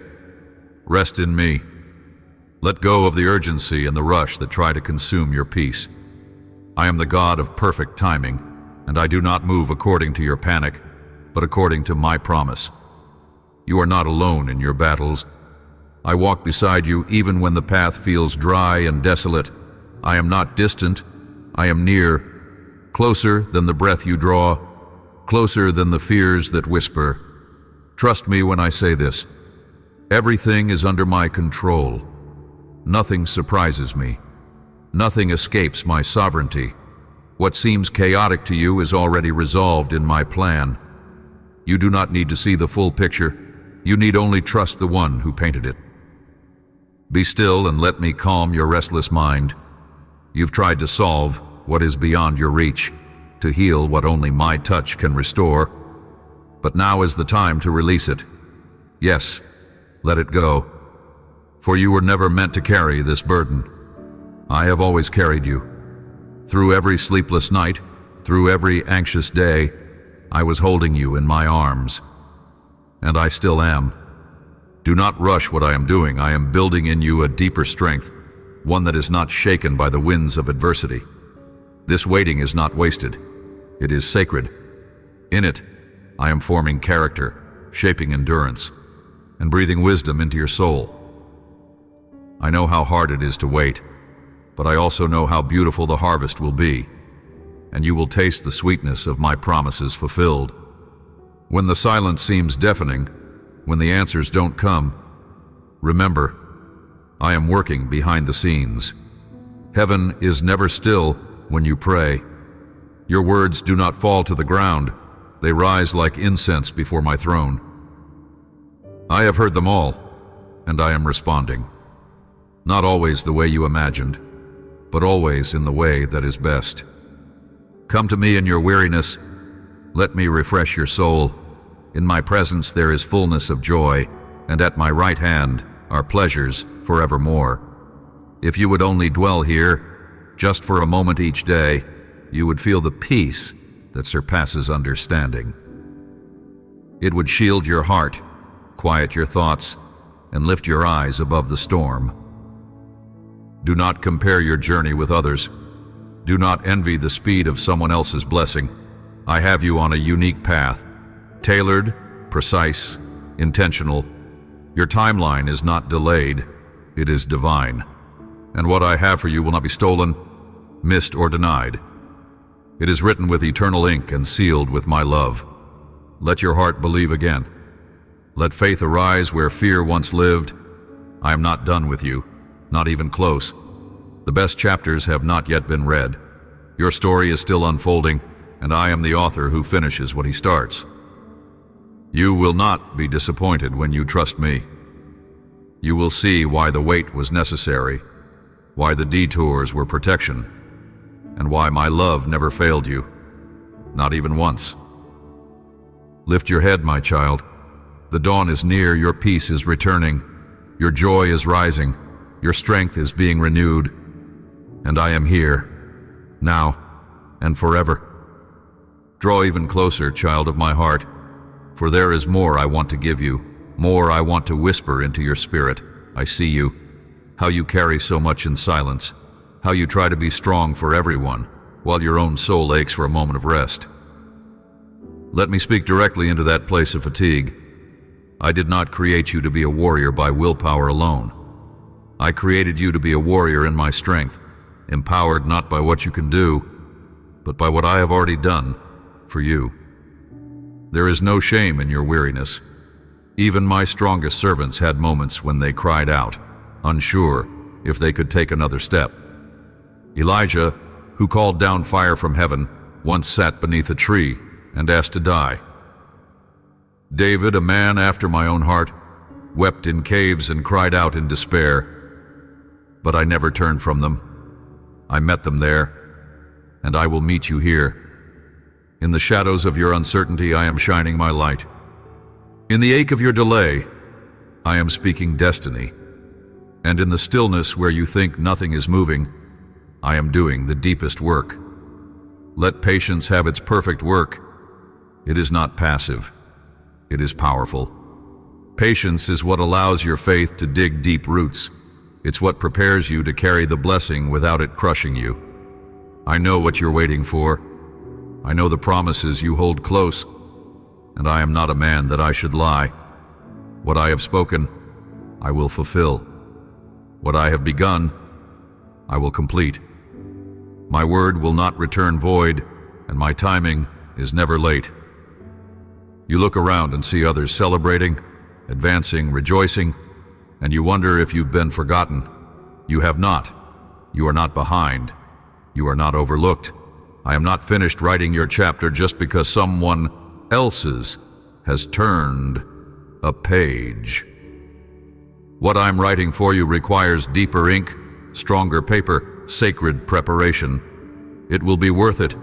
rest in me. Let go of the urgency and the rush that try to consume your peace. I am the God of perfect timing, and I do not move according to your panic, but according to my promise. You are not alone in your battles. I walk beside you even when the path feels dry and desolate. I am not distant, I am near, closer than the breath you draw, closer than the fears that whisper. Trust me when I say this. Everything is under my control. Nothing surprises me. Nothing escapes my sovereignty. What seems chaotic to you is already resolved in my plan. You do not need to see the full picture. You need only trust the one who painted it. Be still and let me calm your restless mind. You've tried to solve what is beyond your reach, to heal what only my touch can restore. But now is the time to release it. Yes, let it go. For you were never meant to carry this burden. I have always carried you. Through every sleepless night, through every anxious day, I was holding you in my arms. And I still am. Do not rush what I am doing. I am building in you a deeper strength, one that is not shaken by the winds of adversity. This waiting is not wasted. It is sacred. In it, I am forming character, shaping endurance, and breathing wisdom into your soul. I know how hard it is to wait, but I also know how beautiful the harvest will be, and you will taste the sweetness of my promises fulfilled. When the silence seems deafening, when the answers don't come, remember, I am working behind the scenes. Heaven is never still when you pray. Your words do not fall to the ground. They rise like incense before my throne. I have heard them all, and I am responding. Not always the way you imagined, but always in the way that is best. Come to me in your weariness. Let me refresh your soul. In my presence there is fullness of joy, and at my right hand are pleasures forevermore. If you would only dwell here, just for a moment each day, you would feel the peace that surpasses understanding. It would shield your heart, quiet your thoughts, and lift your eyes above the storm. Do not compare your journey with others. Do not envy the speed of someone else's blessing. I have you on a unique path, tailored, precise, intentional. Your timeline is not delayed, it is divine. And what I have for you will not be stolen, missed, or denied. It is written with eternal ink and sealed with my love. Let your heart believe again. Let faith arise where fear once lived. I am not done with you, not even close. The best chapters have not yet been read. Your story is still unfolding, and I am the author who finishes what he starts. You will not be disappointed when you trust me. You will see why the wait was necessary, why the detours were protection, and why my love never failed you. not even once. Lift your head, my child. The dawn is near, your peace is returning, your joy is rising, your strength is being renewed, and I am here, now and forever. Draw even closer, child of my heart, for there is more I want to give you, more I want to whisper into your spirit. I see you, how you carry so much in silence, how you try to be strong for everyone, while your own soul aches for a moment of rest. Let me speak directly into that place of fatigue. I did not create you to be a warrior by willpower alone. I created you to be a warrior in my strength, empowered not by what you can do, but by what I have already done for you. There is no shame in your weariness. Even my strongest servants had moments when they cried out, unsure if they could take another step. Elijah, who called down fire from heaven, once sat beneath a tree and asked to die. David, a man after my own heart, wept in caves and cried out in despair. But I never turned from them. I met them there, and I will meet you here. In the shadows of your uncertainty, I am shining my light. In the ache of your delay, I am speaking destiny. And in the stillness where you think nothing is moving, I am doing the deepest work. Let patience have its perfect work. It is not passive. It is powerful. Patience is what allows your faith to dig deep roots. It's what prepares you to carry the blessing without it crushing you. I know what you're waiting for. I know the promises you hold close, and I am not a man that I should lie. What I have spoken, I will fulfill. What I have begun, I will complete. My word will not return void, and my timing is never late. You look around and see others celebrating, advancing, rejoicing, and you wonder if you've been forgotten. You have not. You are not behind. You are not overlooked. I am not finished writing your chapter just because someone else's has turned a page. What I'm writing for you requires deeper ink, stronger paper, sacred preparation. It will be worth it.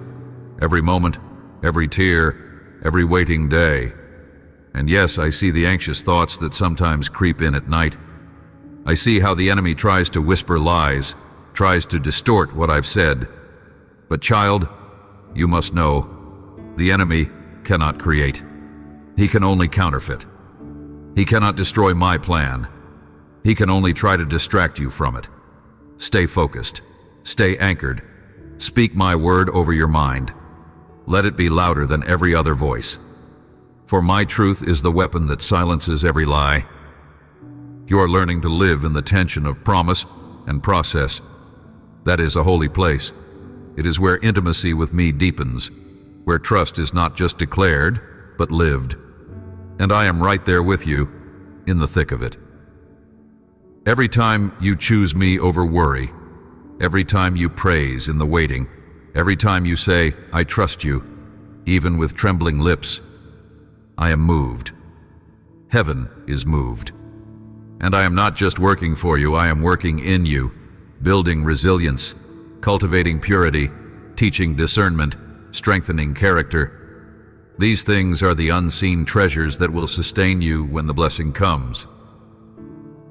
Every moment, every tear, every waiting day. And yes, I see the anxious thoughts that sometimes creep in at night. I see how the enemy tries to whisper lies, tries to distort what I've said. But child, you must know, the enemy cannot create. He can only counterfeit. He cannot destroy my plan. He can only try to distract you from it. Stay focused. Stay anchored. Speak my word over your mind. Let it be louder than every other voice. For my truth is the weapon that silences every lie. You are learning to live in the tension of promise and process. That is a holy place. It is where intimacy with me deepens, where trust is not just declared, but lived. And I am right there with you, in the thick of it. Every time you choose me over worry, every time you praise in the waiting, every time you say, I trust you, even with trembling lips, I am moved. Heaven is moved. And I am not just working for you, I am working in you, building resilience, cultivating purity, teaching discernment, strengthening character. These things are the unseen treasures that will sustain you when the blessing comes.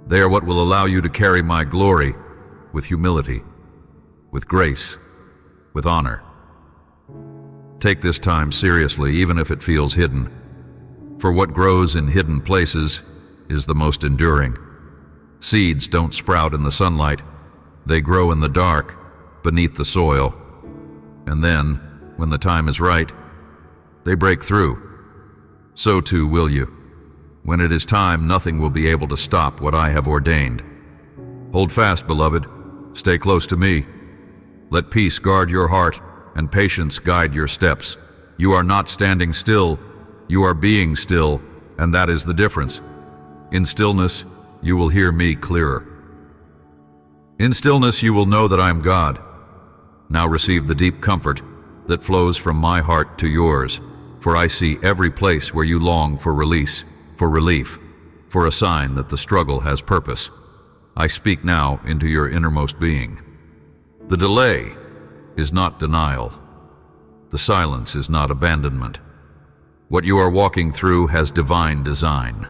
They are what will allow you to carry my glory with humility, with grace, with honor. Take this time seriously, even if it feels hidden. For what grows in hidden places is the most enduring. Seeds don't sprout in the sunlight. They grow in the dark, beneath the soil. And then, when the time is right, they break through. So too will you. When it is time, nothing will be able to stop what I have ordained. Hold fast, beloved. Stay close to me. Let peace guard your heart and patience guide your steps. You are not standing still. You are being still, and that is the difference. In stillness, you will hear me clearer. In stillness, you will know that I am God. Now receive the deep comfort that flows from my heart to yours, for I see every place where you long for release, for relief, for a sign that the struggle has purpose. I speak now into your innermost being. The delay is not denial. The silence is not abandonment. What you are walking through has divine design.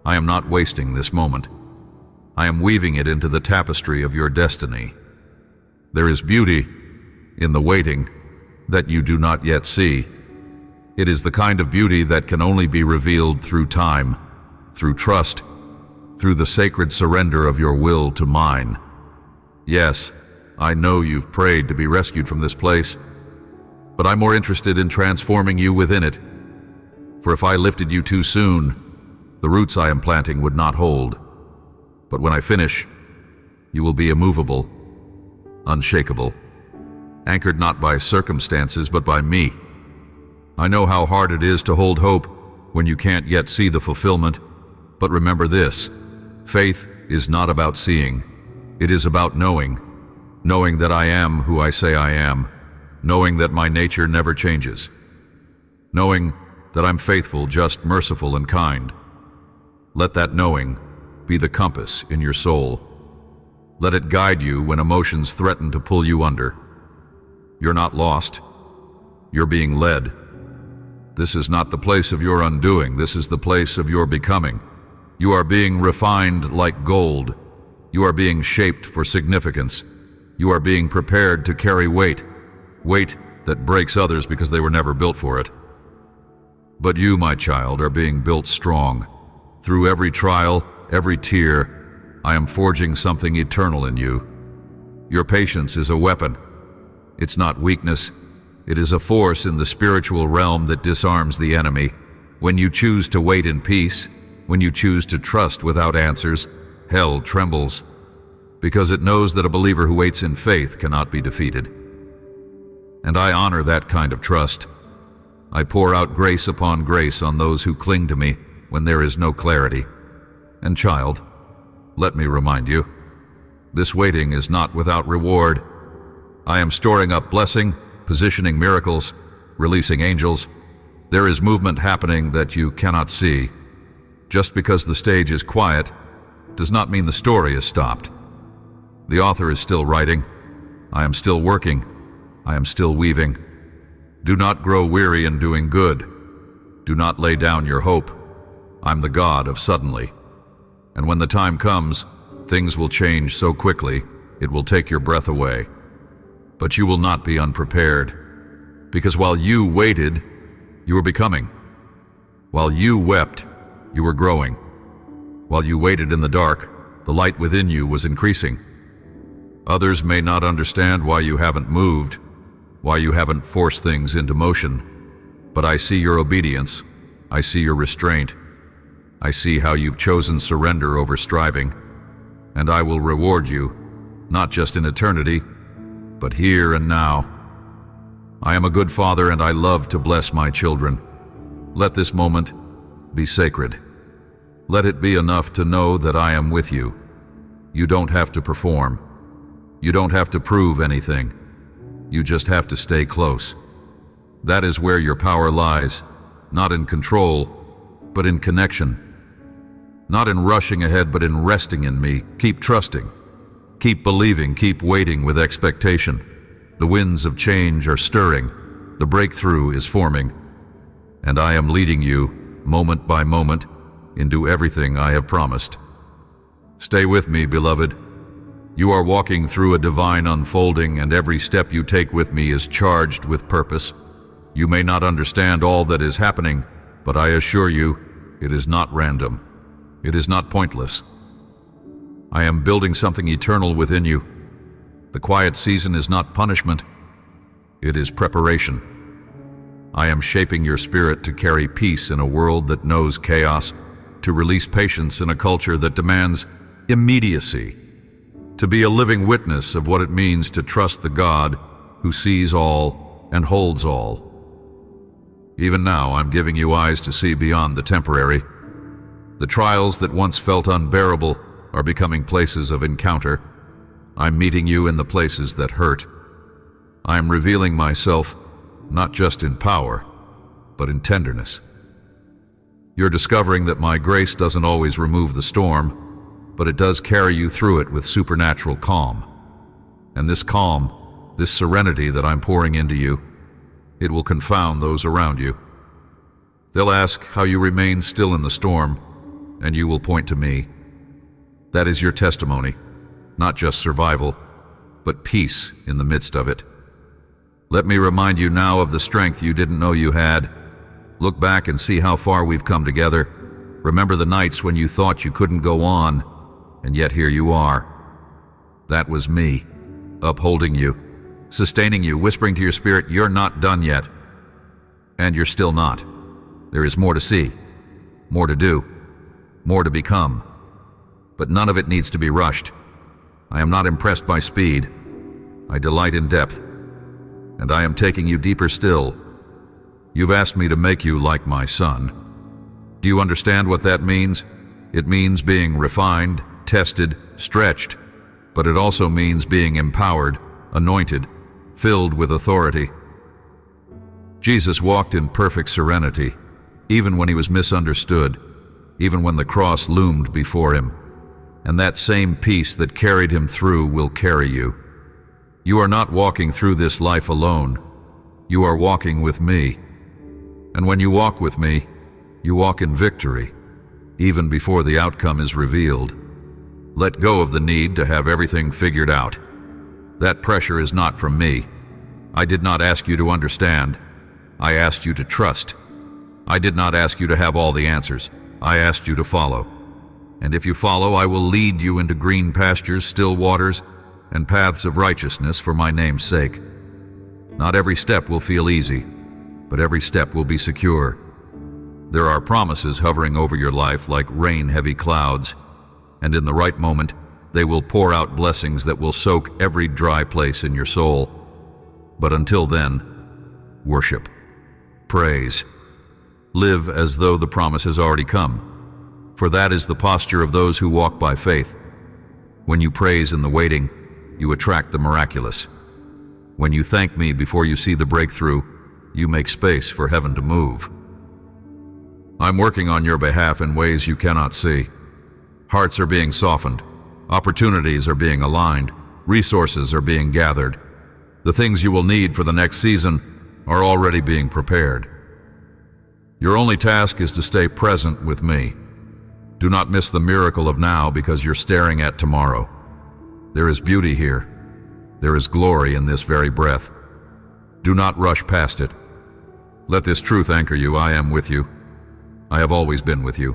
I am not wasting this moment. I am weaving it into the tapestry of your destiny. There is beauty in the waiting that you do not yet see. It is the kind of beauty that can only be revealed through time, through trust, through the sacred surrender of your will to mine. Yes, I know you've prayed to be rescued from this place, but I'm more interested in transforming you within it. For if I lifted you too soon, the roots I am planting would not hold. But when I finish, you will be immovable, unshakable, anchored not by circumstances but by me. I know how hard it is to hold hope when you can't yet see the fulfillment, but remember this: faith is not about seeing. It is about knowing that I am who I say I am, knowing that my nature never changes, knowing that I'm faithful, just, merciful, and kind. Let that knowing be the compass in your soul. Let it guide you when emotions threaten to pull you under. You're not lost. You're being led. This is not the place of your undoing. This is the place of your becoming. You are being refined like gold. You are being shaped for significance. You are being prepared to carry weight that breaks others because they were never built for it. But you, my child, are being built strong. Through every trial, every tear, I am forging something eternal in you. Your patience is a weapon. It's not weakness. It is a force in the spiritual realm that disarms the enemy. When you choose to wait in peace, when you choose to trust without answers, hell trembles, because it knows that a believer who waits in faith cannot be defeated. And I honor that kind of trust. I pour out grace upon grace on those who cling to me when there is no clarity. And child, let me remind you, this waiting is not without reward. I am storing up blessing, positioning miracles, releasing angels. There is movement happening that you cannot see. Just because the stage is quiet does not mean the story is stopped. The author is still writing. I am still working. I am still weaving. Do not grow weary in doing good. Do not lay down your hope. I'm the God of suddenly. And when the time comes, things will change so quickly, it will take your breath away. But you will not be unprepared, because while you waited, you were becoming. While you wept, you were growing. While you waited in the dark, the light within you was increasing. Others may not understand why you haven't moved, why you haven't forced things into motion, but I see your obedience. I see your restraint. I see how you've chosen surrender over striving, and I will reward you, not just in eternity, but here and now. I am a good father, and I love to bless my children. Let this moment be sacred. Let it be enough to know that I am with you. You don't have to perform. You don't have to prove anything. You just have to stay close. That is where your power lies, not in control, but in connection. Not in rushing ahead, but in resting in me. Keep trusting. Keep believing. Keep waiting with expectation. The winds of change are stirring. The breakthrough is forming. And I am leading you, moment by moment, into everything I have promised. Stay with me, beloved. You are walking through a divine unfolding, and every step you take with me is charged with purpose. You may not understand all that is happening, but I assure you, it is not random. It is not pointless. I am building something eternal within you. The quiet season is not punishment. It is preparation. I am shaping your spirit to carry peace in a world that knows chaos, to release patience in a culture that demands immediacy, to be a living witness of what it means to trust the God who sees all and holds all. Even now, I'm giving you eyes to see beyond the temporary. The trials that once felt unbearable are becoming places of encounter. I'm meeting you in the places that hurt. I'm revealing myself not just in power, but in tenderness. You're discovering that my grace doesn't always remove the storm, but it does carry you through it with supernatural calm. And this calm, this serenity that I'm pouring into you, It will confound those around you. They'll ask how you remain still in the storm, and you will point to me. That is your testimony, not just survival, but peace in the midst of it. Let me remind you now of the strength you didn't know you had. Look back and see how far we've come together. Remember the nights when you thought you couldn't go on, and yet here you are. That was me, upholding you, sustaining you, whispering to your spirit, you're not done yet. And you're still not. There is more to see, more to do, more to become. But none of it needs to be rushed. I am not impressed by speed. I delight in depth. And I am taking you deeper still. You've asked me to make you like my son. Do you understand what that means? It means being refined, tested, stretched. But it also means being empowered, anointed, filled with authority. Jesus walked in perfect serenity, even when he was misunderstood, even when the cross loomed before him. And that same peace that carried him through will carry you. You are not walking through this life alone. You are walking with me. And when you walk with me, you walk in victory, even before the outcome is revealed. Let go of the need to have everything figured out. That pressure is not from me. I did not ask you to understand. I asked you to trust. I did not ask you to have all the answers. I asked you to follow. And if you follow, I will lead you into green pastures, still waters, and paths of righteousness for my name's sake. Not every step will feel easy, but every step will be secure. There are promises hovering over your life like rain-heavy clouds, and in the right moment, they will pour out blessings that will soak every dry place in your soul. But until then, worship, praise, live as though the promise has already come, for that is the posture of those who walk by faith. When you praise in the waiting, you attract the miraculous. When you thank me before you see the breakthrough, you make space for heaven to move. I'm working on your behalf in ways you cannot see. Hearts are being softened. Opportunities are being aligned. Resources are being gathered. The things you will need for the next season are already being prepared. Your only task is to stay present with me. Do not miss the miracle of now because you're staring at tomorrow. There is beauty here. There is glory in this very breath. Do not rush past it. Let this truth anchor you. I am with you. I have always been with you,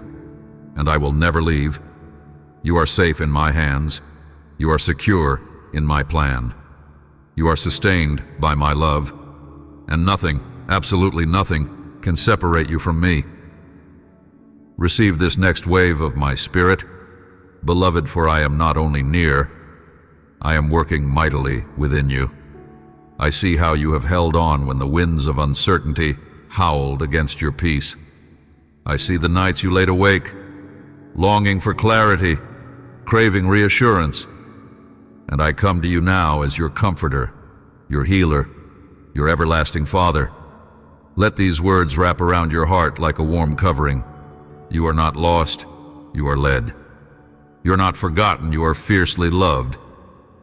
and I will never leave. You are safe in my hands. You are secure in my plan. You are sustained by my love, and nothing, absolutely nothing, can separate you from me. Receive this next wave of my spirit, beloved, for I am not only near, I am working mightily within you. I see how you have held on when the winds of uncertainty howled against your peace. I see the nights you laid awake, longing for clarity, craving reassurance. And I come to you now as your comforter, your healer, your everlasting Father. Let these words wrap around your heart like a warm covering. You are not lost, you are led. You are not forgotten, you are fiercely loved.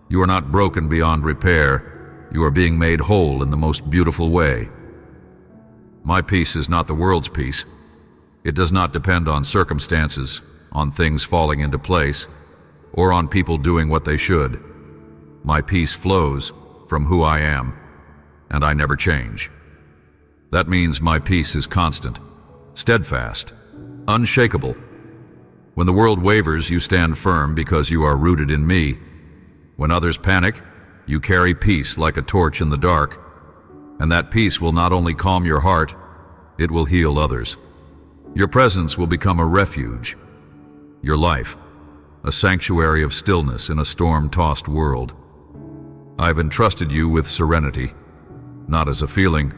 You are not broken beyond repair, you are being made whole in the most beautiful way. My peace is not the world's peace. It does not depend on circumstances, on things falling into place, or on people doing what they should. My peace flows from who I am, and I never change. That means my peace is constant, steadfast, unshakable. When the world wavers, you stand firm because you are rooted in me. When others panic, you carry peace like a torch in the dark, and that peace will not only calm your heart, it will heal others. Your presence will become a refuge. Your life, a sanctuary of stillness in a storm-tossed world. I've entrusted you with serenity, not as a feeling,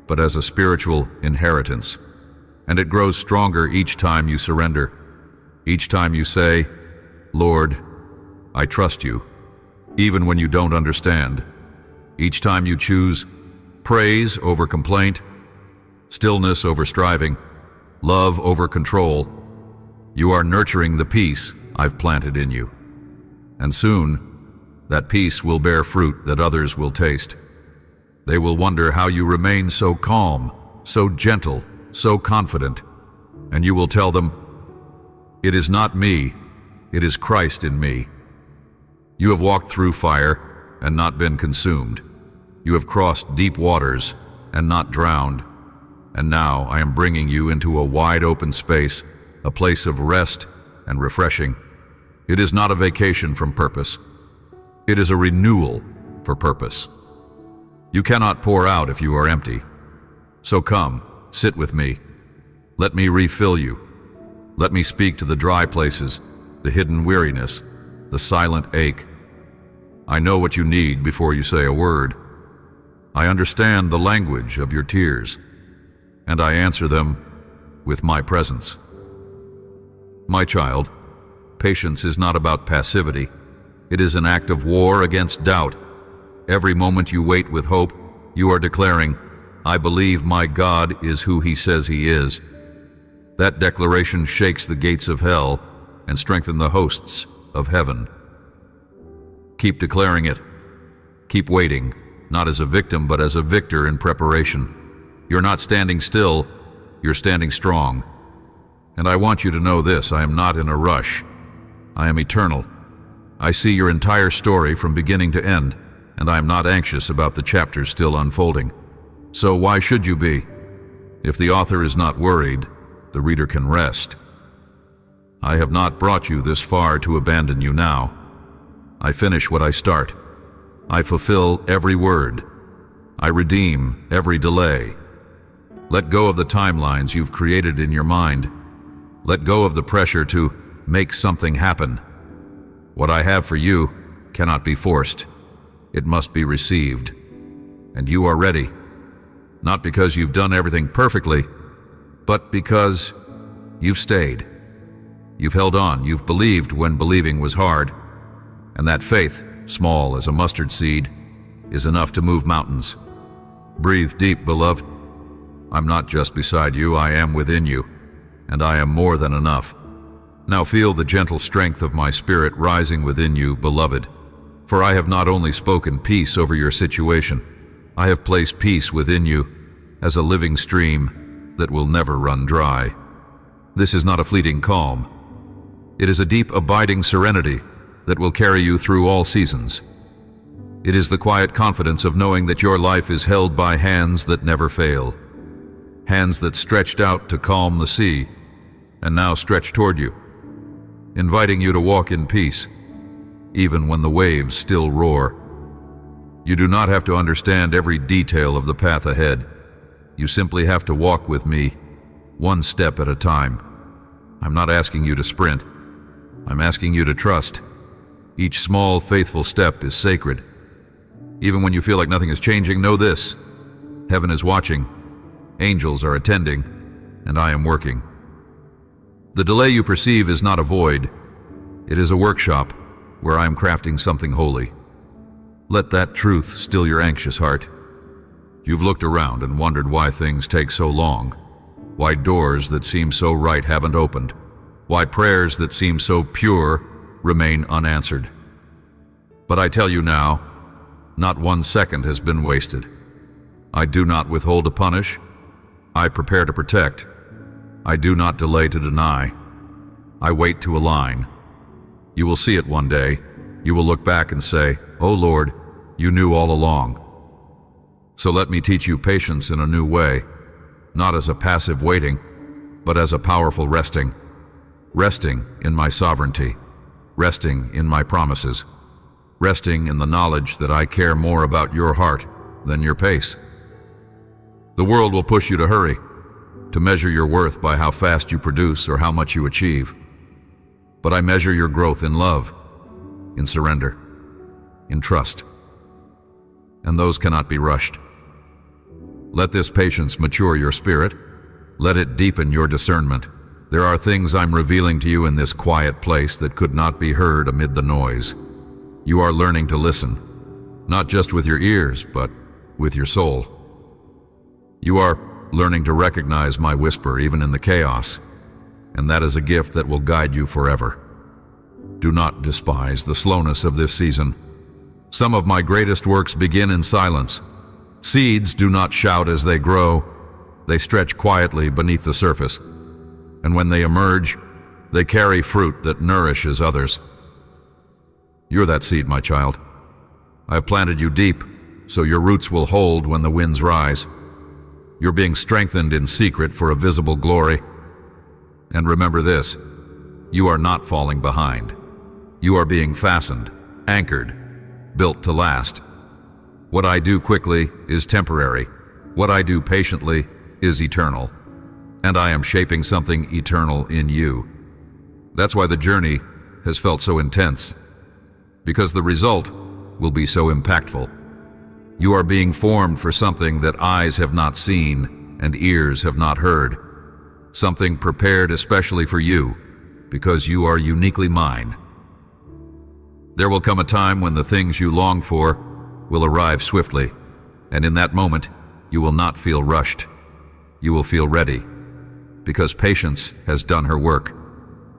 but as a spiritual inheritance. And it grows stronger each time you surrender. Each time you say, Lord, I trust you, even when you don't understand. Each time you choose praise over complaint, stillness over striving, love over control, you are nurturing the peace I've planted in you. And soon, that peace will bear fruit that others will taste. They will wonder how you remain so calm, so gentle, so confident. And you will tell them, "It is not me, it is Christ in me." You have walked through fire and not been consumed. You have crossed deep waters and not drowned. And now I am bringing you into a wide open space, a place of rest and refreshing. It is not a vacation from purpose. It is a renewal for purpose. You cannot pour out if you are empty. So come, sit with me. Let me refill you. Let me speak to the dry places, the hidden weariness, the silent ache. I know what you need before you say a word. I understand the language of your tears, and I answer them with my presence. My child, patience is not about passivity. It is an act of war against doubt. Every moment you wait with hope, you are declaring, "I believe my God is who He says He is." That declaration shakes the gates of hell and strengthens the hosts of heaven. Keep declaring it. Keep waiting, not as a victim, but as a victor in preparation. You're not standing still, you're standing strong. And I want you to know this: I am not in a rush. I am eternal. I see your entire story from beginning to end, and I am not anxious about the chapters still unfolding. So why should you be? If the author is not worried, the reader can rest. I have not brought you this far to abandon you now. I finish what I start. I fulfill every word. I redeem every delay. Let go of the timelines you've created in your mind. Let go of the pressure to make something happen. What I have for you cannot be forced. It must be received. And you are ready. Not because you've done everything perfectly, but because you've stayed. You've held on. You've believed when believing was hard. And that faith, small as a mustard seed, is enough to move mountains. Breathe deep, beloved. I'm not just beside you, I am within you, and I am more than enough. Now feel the gentle strength of my spirit rising within you, beloved. For I have not only spoken peace over your situation, I have placed peace within you as a living stream that will never run dry. This is not a fleeting calm. It is a deep, abiding serenity that will carry you through all seasons. It is the quiet confidence of knowing that your life is held by hands that never fail. Hands that stretched out to calm the sea and now stretch toward you, inviting you to walk in peace, even when the waves still roar. You do not have to understand every detail of the path ahead. You simply have to walk with me, one step at a time. I'm not asking you to sprint. I'm asking you to trust. Each small, faithful step is sacred. Even when you feel like nothing is changing, know this: heaven is watching, angels are attending, and I am working. The delay you perceive is not a void. It is a workshop where I am crafting something holy. Let that truth still your anxious heart. You've looked around and wondered why things take so long, why doors that seem so right haven't opened, why prayers that seem so pure remain unanswered. But I tell you now, not 1 second has been wasted. I do not withhold to punish. I prepare to protect. I do not delay to deny. I wait to align. You will see it one day. You will look back and say, "Oh Lord, you knew all along." So let me teach you patience in a new way, not as a passive waiting, but as a powerful resting. Resting in my sovereignty. Resting in my promises. Resting in the knowledge that I care more about your heart than your pace. The world will push you to hurry, to measure your worth by how fast you produce or how much you achieve. But I measure your growth in love, in surrender, in trust. And those cannot be rushed. Let this patience mature your spirit. Let it deepen your discernment. There are things I'm revealing to you in this quiet place that could not be heard amid the noise. You are learning to listen, not just with your ears, but with your soul. You are learning to recognize my whisper even in the chaos, and that is a gift that will guide you forever. Do not despise the slowness of this season. Some of my greatest works begin in silence. Seeds do not shout as they grow. They stretch quietly beneath the surface. And when they emerge, they carry fruit that nourishes others. You're that seed, my child. I have planted you deep, so your roots will hold when the winds rise. You're being strengthened in secret for a visible glory. And remember this, you are not falling behind. You are being fastened, anchored, built to last. What I do quickly is temporary. What I do patiently is eternal. And I am shaping something eternal in you. That's why the journey has felt so intense, because the result will be so impactful. You are being formed for something that eyes have not seen and ears have not heard. Something prepared especially for you, because you are uniquely mine. There will come a time when the things you long for will arrive swiftly, and in that moment, you will not feel rushed. You will feel ready, because patience has done her work,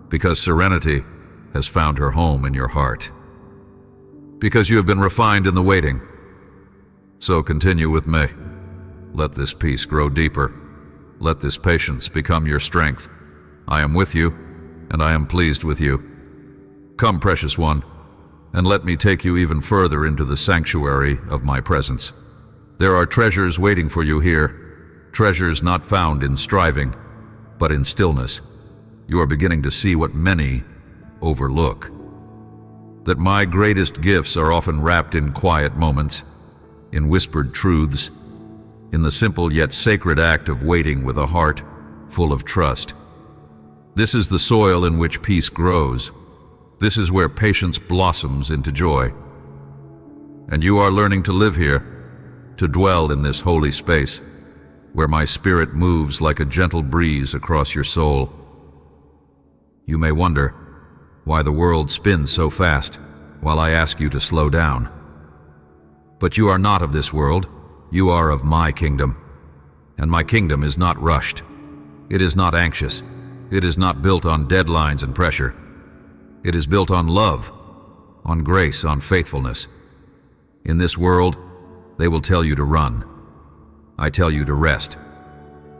because serenity has found her home in your heart, because you have been refined in the waiting. So continue with me. Let this peace grow deeper. Let this patience become your strength. I am with you, and I am pleased with you. Come, precious one, and let me take you even further into the sanctuary of my presence. There are treasures waiting for you here, treasures not found in striving, but in stillness. You are beginning to see what many overlook. That my greatest gifts are often wrapped in quiet moments, in whispered truths, in the simple yet sacred act of waiting with a heart full of trust. This is the soil in which peace grows. This is where patience blossoms into joy. And you are learning to live here, to dwell in this holy space, where my spirit moves like a gentle breeze across your soul. You may wonder why the world spins so fast while I ask you to slow down. But you are not of this world, you are of my kingdom. And my kingdom is not rushed. It is not anxious. It is not built on deadlines and pressure. It is built on love, on grace, on faithfulness. In this world, they will tell you to run. I tell you to rest.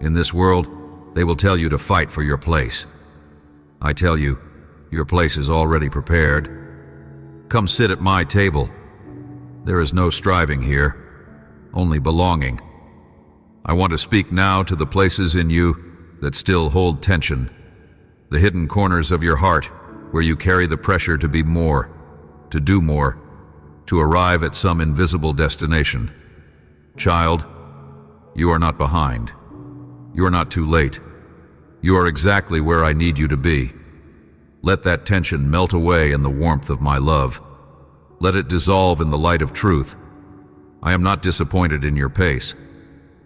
In this world, they will tell you to fight for your place. I tell you, your place is already prepared. Come sit at my table. There is no striving here, only belonging. I want to speak now to the places in you that still hold tension, the hidden corners of your heart where you carry the pressure to be more, to do more, to arrive at some invisible destination. Child, you are not behind. You are not too late. You are exactly where I need you to be. Let that tension melt away in the warmth of my love. Let it dissolve in the light of truth. I am not disappointed in your pace.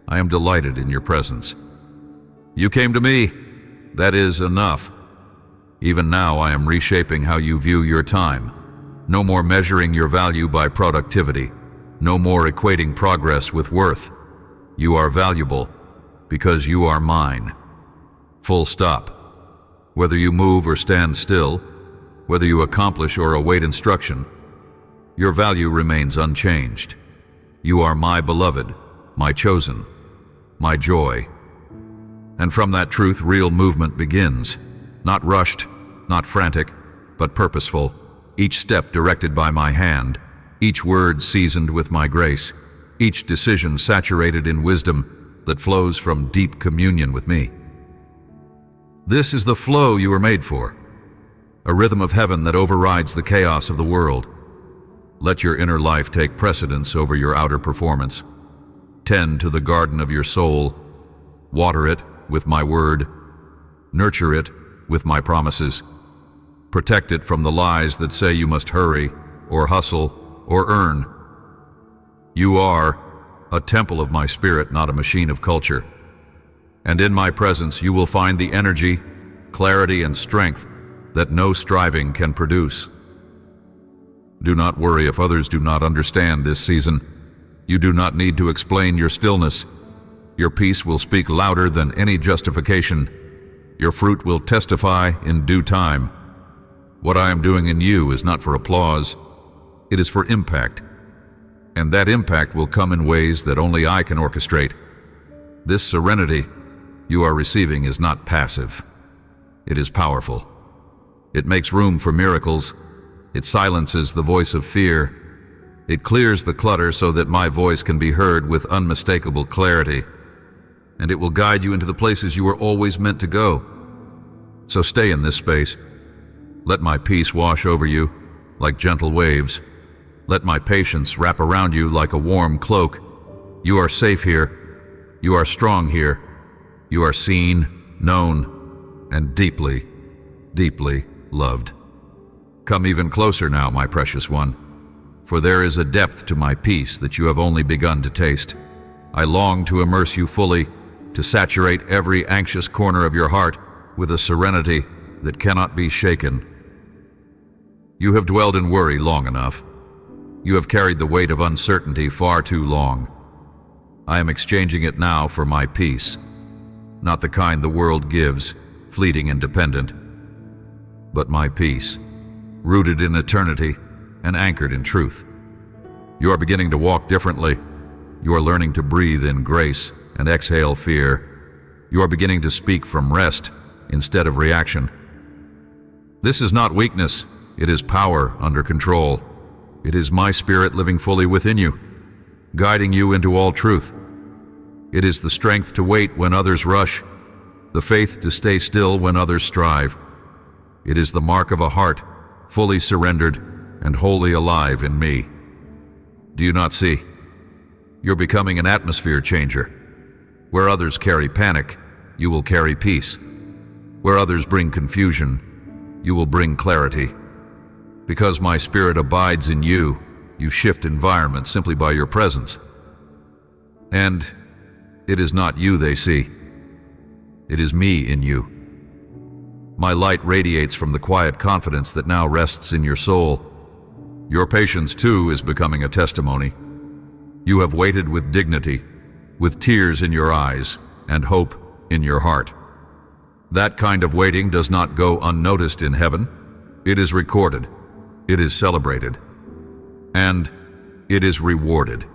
I am delighted in your presence. You came to me. That is enough. Even now I am reshaping how you view your time. No more measuring your value by productivity. No more equating progress with worth. You are valuable because you are mine. Full stop. Whether you move or stand still, whether you accomplish or await instruction, your value remains unchanged. You are my beloved, my chosen, my joy. And from that truth, real movement begins. Not rushed, not frantic, but purposeful. Each step directed by my hand, each word seasoned with my grace, each decision saturated in wisdom that flows from deep communion with me. This is the flow you were made for, a rhythm of heaven that overrides the chaos of the world. Let your inner life take precedence over your outer performance. Tend to the garden of your soul. Water it with my word. Nurture it with my promises. Protect it from the lies that say you must hurry, or hustle, or earn. You are a temple of my spirit, not a machine of culture. And in my presence you will find the energy, clarity, and strength that no striving can produce. Do not worry if others do not understand this season. You do not need to explain your stillness. Your peace will speak louder than any justification. Your fruit will testify in due time. What I am doing in you is not for applause. It is for impact. And that impact will come in ways that only I can orchestrate. This serenity you are receiving is not passive. It is powerful. It makes room for miracles. It silences the voice of fear. It clears the clutter so that my voice can be heard with unmistakable clarity. And it will guide you into the places you were always meant to go. So stay in this space. Let my peace wash over you like gentle waves. Let my patience wrap around you like a warm cloak. You are safe here. You are strong here. You are seen, known, and deeply, deeply loved. Come even closer now, my precious one, for there is a depth to my peace that you have only begun to taste. I long to immerse you fully, to saturate every anxious corner of your heart with a serenity that cannot be shaken. You have dwelled in worry long enough. You have carried the weight of uncertainty far too long. I am exchanging it now for my peace, not the kind the world gives, fleeting and dependent, but my peace, rooted in eternity and anchored in truth. You are beginning to walk differently. You are learning to breathe in grace and exhale fear. You are beginning to speak from rest instead of reaction. This is not weakness. It is power under control. It is my spirit living fully within you, guiding you into all truth. It is the strength to wait when others rush, the faith to stay still when others strive. It is the mark of a heart fully surrendered and wholly alive in me. Do you not see? You're becoming an atmosphere changer. Where others carry panic, you will carry peace. Where others bring confusion, you will bring clarity. Because my spirit abides in you, you shift environments simply by your presence. And it is not you they see. It is me in you. My light radiates from the quiet confidence that now rests in your soul. Your patience, too, is becoming a testimony. You have waited with dignity, with tears in your eyes and hope in your heart. That kind of waiting does not go unnoticed in heaven. It is recorded. It is celebrated. And it is rewarded.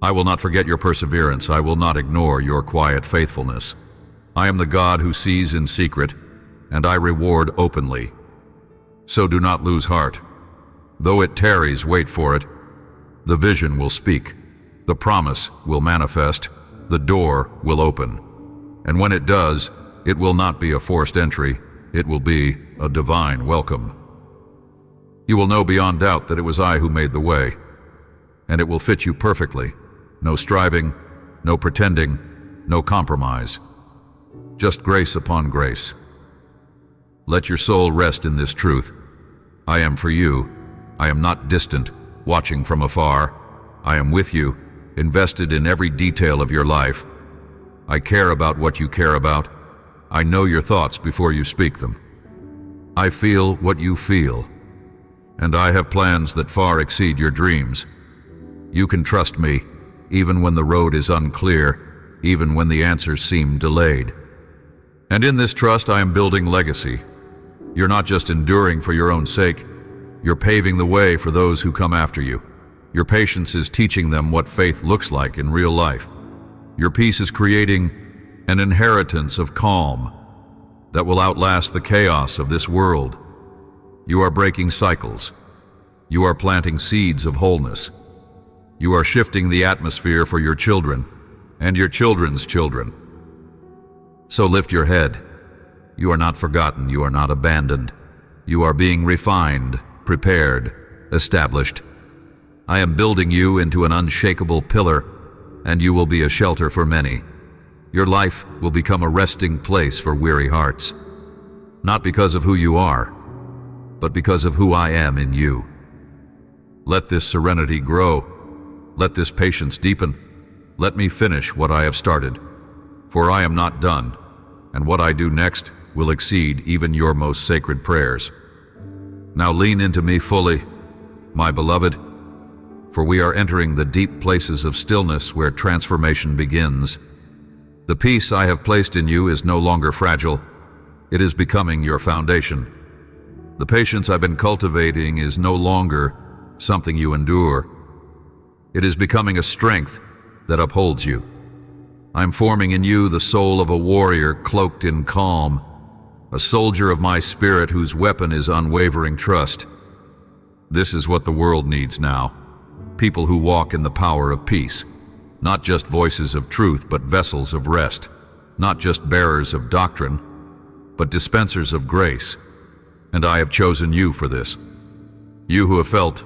I will not forget your perseverance. I will not ignore your quiet faithfulness. I am the God who sees in secret, and I reward openly. So do not lose heart. Though it tarries, wait for it. The vision will speak. The promise will manifest. The door will open. And when it does, it will not be a forced entry. It will be a divine welcome. You will know beyond doubt that it was I who made the way, and it will fit you perfectly. No striving, no pretending, no compromise. Just grace upon grace. Let your soul rest in this truth. I am for you. I am not distant, watching from afar. I am with you, invested in every detail of your life. I care about what you care about. I know your thoughts before you speak them. I feel what you feel, and I have plans that far exceed your dreams. You can trust me, even when the road is unclear, even when the answers seem delayed. And in this trust, I am building legacy. You're not just enduring for your own sake, you're paving the way for those who come after you. Your patience is teaching them what faith looks like in real life. Your peace is creating an inheritance of calm that will outlast the chaos of this world. You are breaking cycles. You are planting seeds of wholeness. You are shifting the atmosphere for your children and your children's children. So lift your head. You are not forgotten. You are not abandoned. You are being refined, prepared, established. I am building you into an unshakable pillar, and you will be a shelter for many. Your life will become a resting place for weary hearts, not because of who you are, but because of who I am in you. Let this serenity grow. Let this patience deepen. Let me finish what I have started, for I am not done, and what I do next will exceed even your most sacred prayers. Now lean into me fully, my beloved, for we are entering the deep places of stillness where transformation begins. The peace I have placed in you is no longer fragile. It is becoming your foundation. The patience I've been cultivating is no longer something you endure. It is becoming a strength that upholds you. I'm forming in you the soul of a warrior cloaked in calm, a soldier of my spirit whose weapon is unwavering trust. This is what the world needs now. People who walk in the power of peace. Not just voices of truth, but vessels of rest. Not just bearers of doctrine, but dispensers of grace. And I have chosen you for this. You who have felt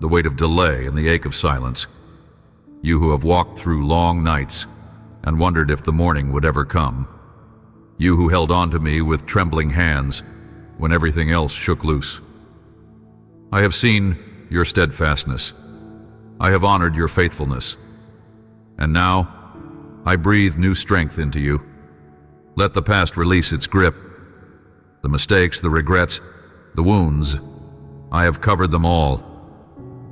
the weight of delay and the ache of silence. You who have walked through long nights and wondered if the morning would ever come. You who held on to me with trembling hands when everything else shook loose. I have seen your steadfastness. I have honored your faithfulness. And now, I breathe new strength into you. Let the past release its grip. The mistakes, the regrets, the wounds, I have covered them all.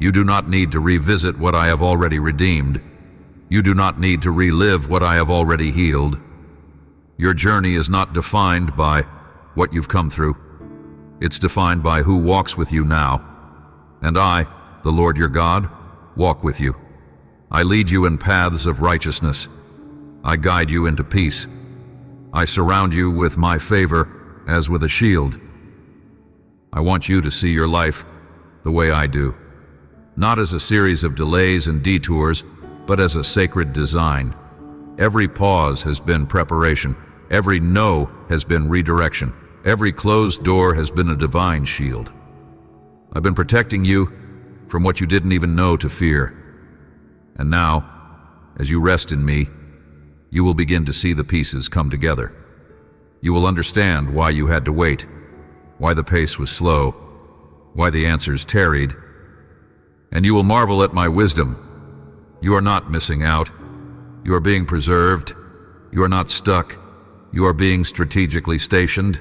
You do not need to revisit what I have already redeemed. You do not need to relive what I have already healed. Your journey is not defined by what you've come through. It's defined by who walks with you now. And I, the Lord your God, walk with you. I lead you in paths of righteousness. I guide you into peace. I surround you with my favor as with a shield. I want you to see your life the way I do, not as a series of delays and detours, but as a sacred design. Every pause has been preparation. Every no has been redirection. Every closed door has been a divine shield. I've been protecting you from what you didn't even know to fear. And now, as you rest in me, you will begin to see the pieces come together. You will understand why you had to wait, why the pace was slow, why the answers tarried, and you will marvel at my wisdom. You are not missing out. You are being preserved. You are not stuck. You are being strategically stationed.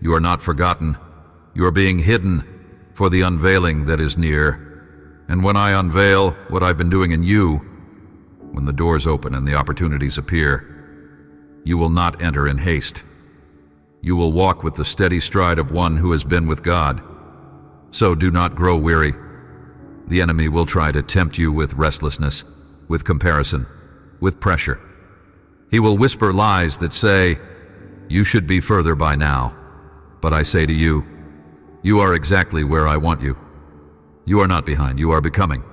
You are not forgotten. You are being hidden for the unveiling that is near. And when I unveil what I've been doing in you, when the doors open and the opportunities appear, you will not enter in haste. You will walk with the steady stride of one who has been with God. So do not grow weary. The enemy will try to tempt you with restlessness, with comparison, with pressure. He will whisper lies that say, you should be further by now. But I say to you, you are exactly where I want you. You are not behind, you are becoming.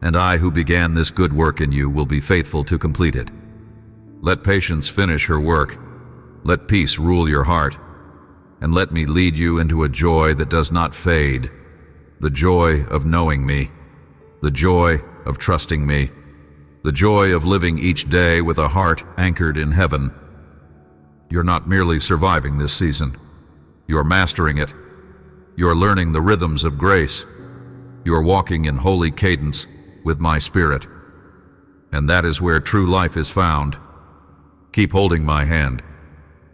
And I who began this good work in you will be faithful to complete it. Let patience finish her work. Let peace rule your heart. And let me lead you into a joy that does not fade. The joy of knowing me. The joy of trusting me. The joy of living each day with a heart anchored in heaven. You're not merely surviving this season. You're mastering it. You're learning the rhythms of grace. You're walking in holy cadence with my spirit. And that is where true life is found. Keep holding my hand.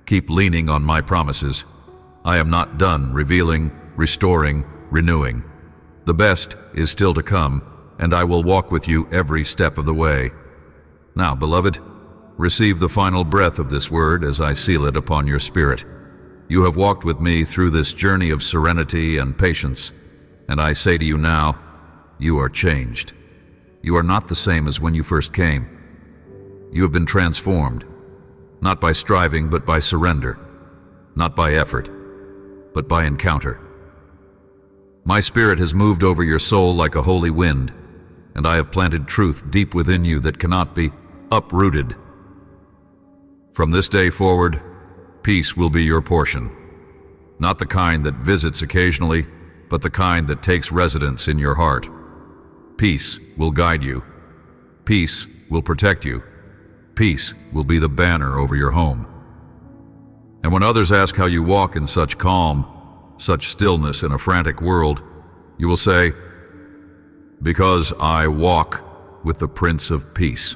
Keep leaning on my promises. I am not done revealing, restoring, renewing. The best is still to come, and I will walk with you every step of the way. Now, beloved, receive the final breath of this word as I seal it upon your spirit. You have walked with me through this journey of serenity and patience, and I say to you now, you are changed. You are not the same as when you first came. You have been transformed, not by striving, but by surrender, not by effort, but by encounter. My spirit has moved over your soul like a holy wind, and I have planted truth deep within you that cannot be uprooted. From this day forward, peace will be your portion, not the kind that visits occasionally, but the kind that takes residence in your heart. Peace will guide you. Peace will protect you. Peace will be the banner over your home. And when others ask how you walk in such calm, such stillness in a frantic world, you will say, because I walk with the Prince of Peace.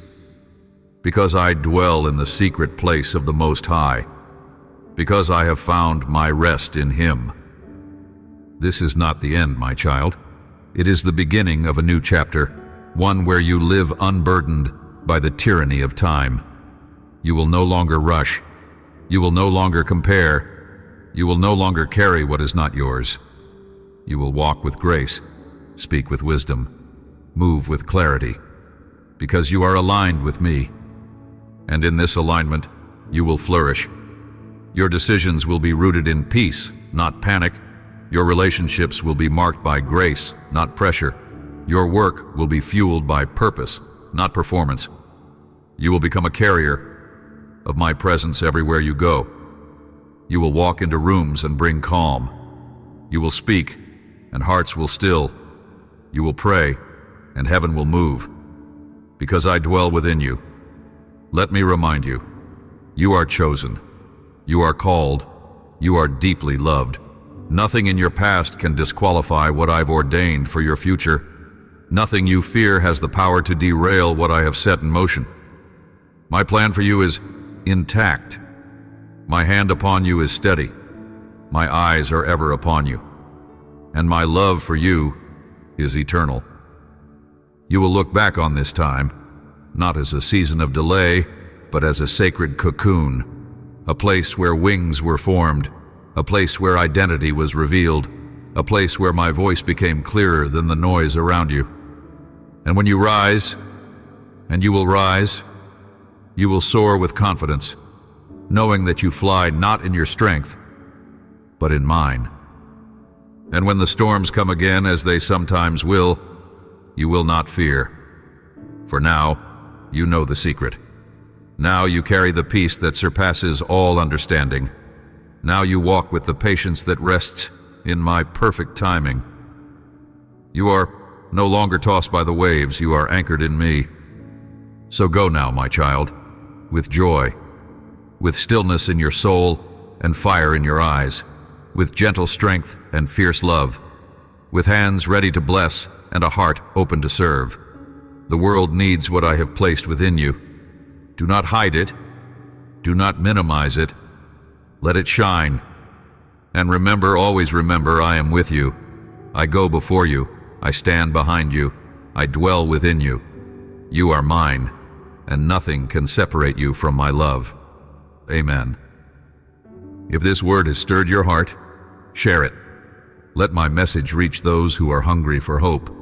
Because I dwell in the secret place of the Most High. Because I have found my rest in Him. This is not the end, my child. It is the beginning of a new chapter, one where you live unburdened by the tyranny of time. You will no longer rush. You will no longer compare. You will no longer carry what is not yours. You will walk with grace, speak with wisdom, move with clarity, because you are aligned with me. And in this alignment, you will flourish. Your decisions will be rooted in peace, not panic. Your relationships will be marked by grace, not pressure. Your work will be fueled by purpose, not performance. You will become a carrier of my presence everywhere you go. You will walk into rooms and bring calm. You will speak, and hearts will still. You will pray, and heaven will move. Because I dwell within you. Let me remind you, you are chosen. You are called. You are deeply loved. Nothing in your past can disqualify what I've ordained for your future. Nothing you fear has the power to derail what I have set in motion. My plan for you is intact. My hand upon you is steady. My eyes are ever upon you. And my love for you is eternal. You will look back on this time, not as a season of delay, but as a sacred cocoon, a place where wings were formed, a place where identity was revealed, a place where my voice became clearer than the noise around you. And when you rise, and you will rise, you will soar with confidence, knowing that you fly not in your strength, but in mine. And when the storms come again, as they sometimes will, you will not fear. For now, you know the secret. Now you carry the peace that surpasses all understanding. Now you walk with the patience that rests in my perfect timing. You are no longer tossed by the waves, you are anchored in me. So go now, my child, with joy, with stillness in your soul and fire in your eyes, with gentle strength and fierce love, with hands ready to bless and a heart open to serve. The world needs what I have placed within you. Do not hide it. Do not minimize it. Let it shine. And remember, always remember, I am with you. I go before you. I stand behind you. I dwell within you. You are mine, and nothing can separate you from my love. Amen. If this word has stirred your heart, share it. Let my message reach those who are hungry for hope.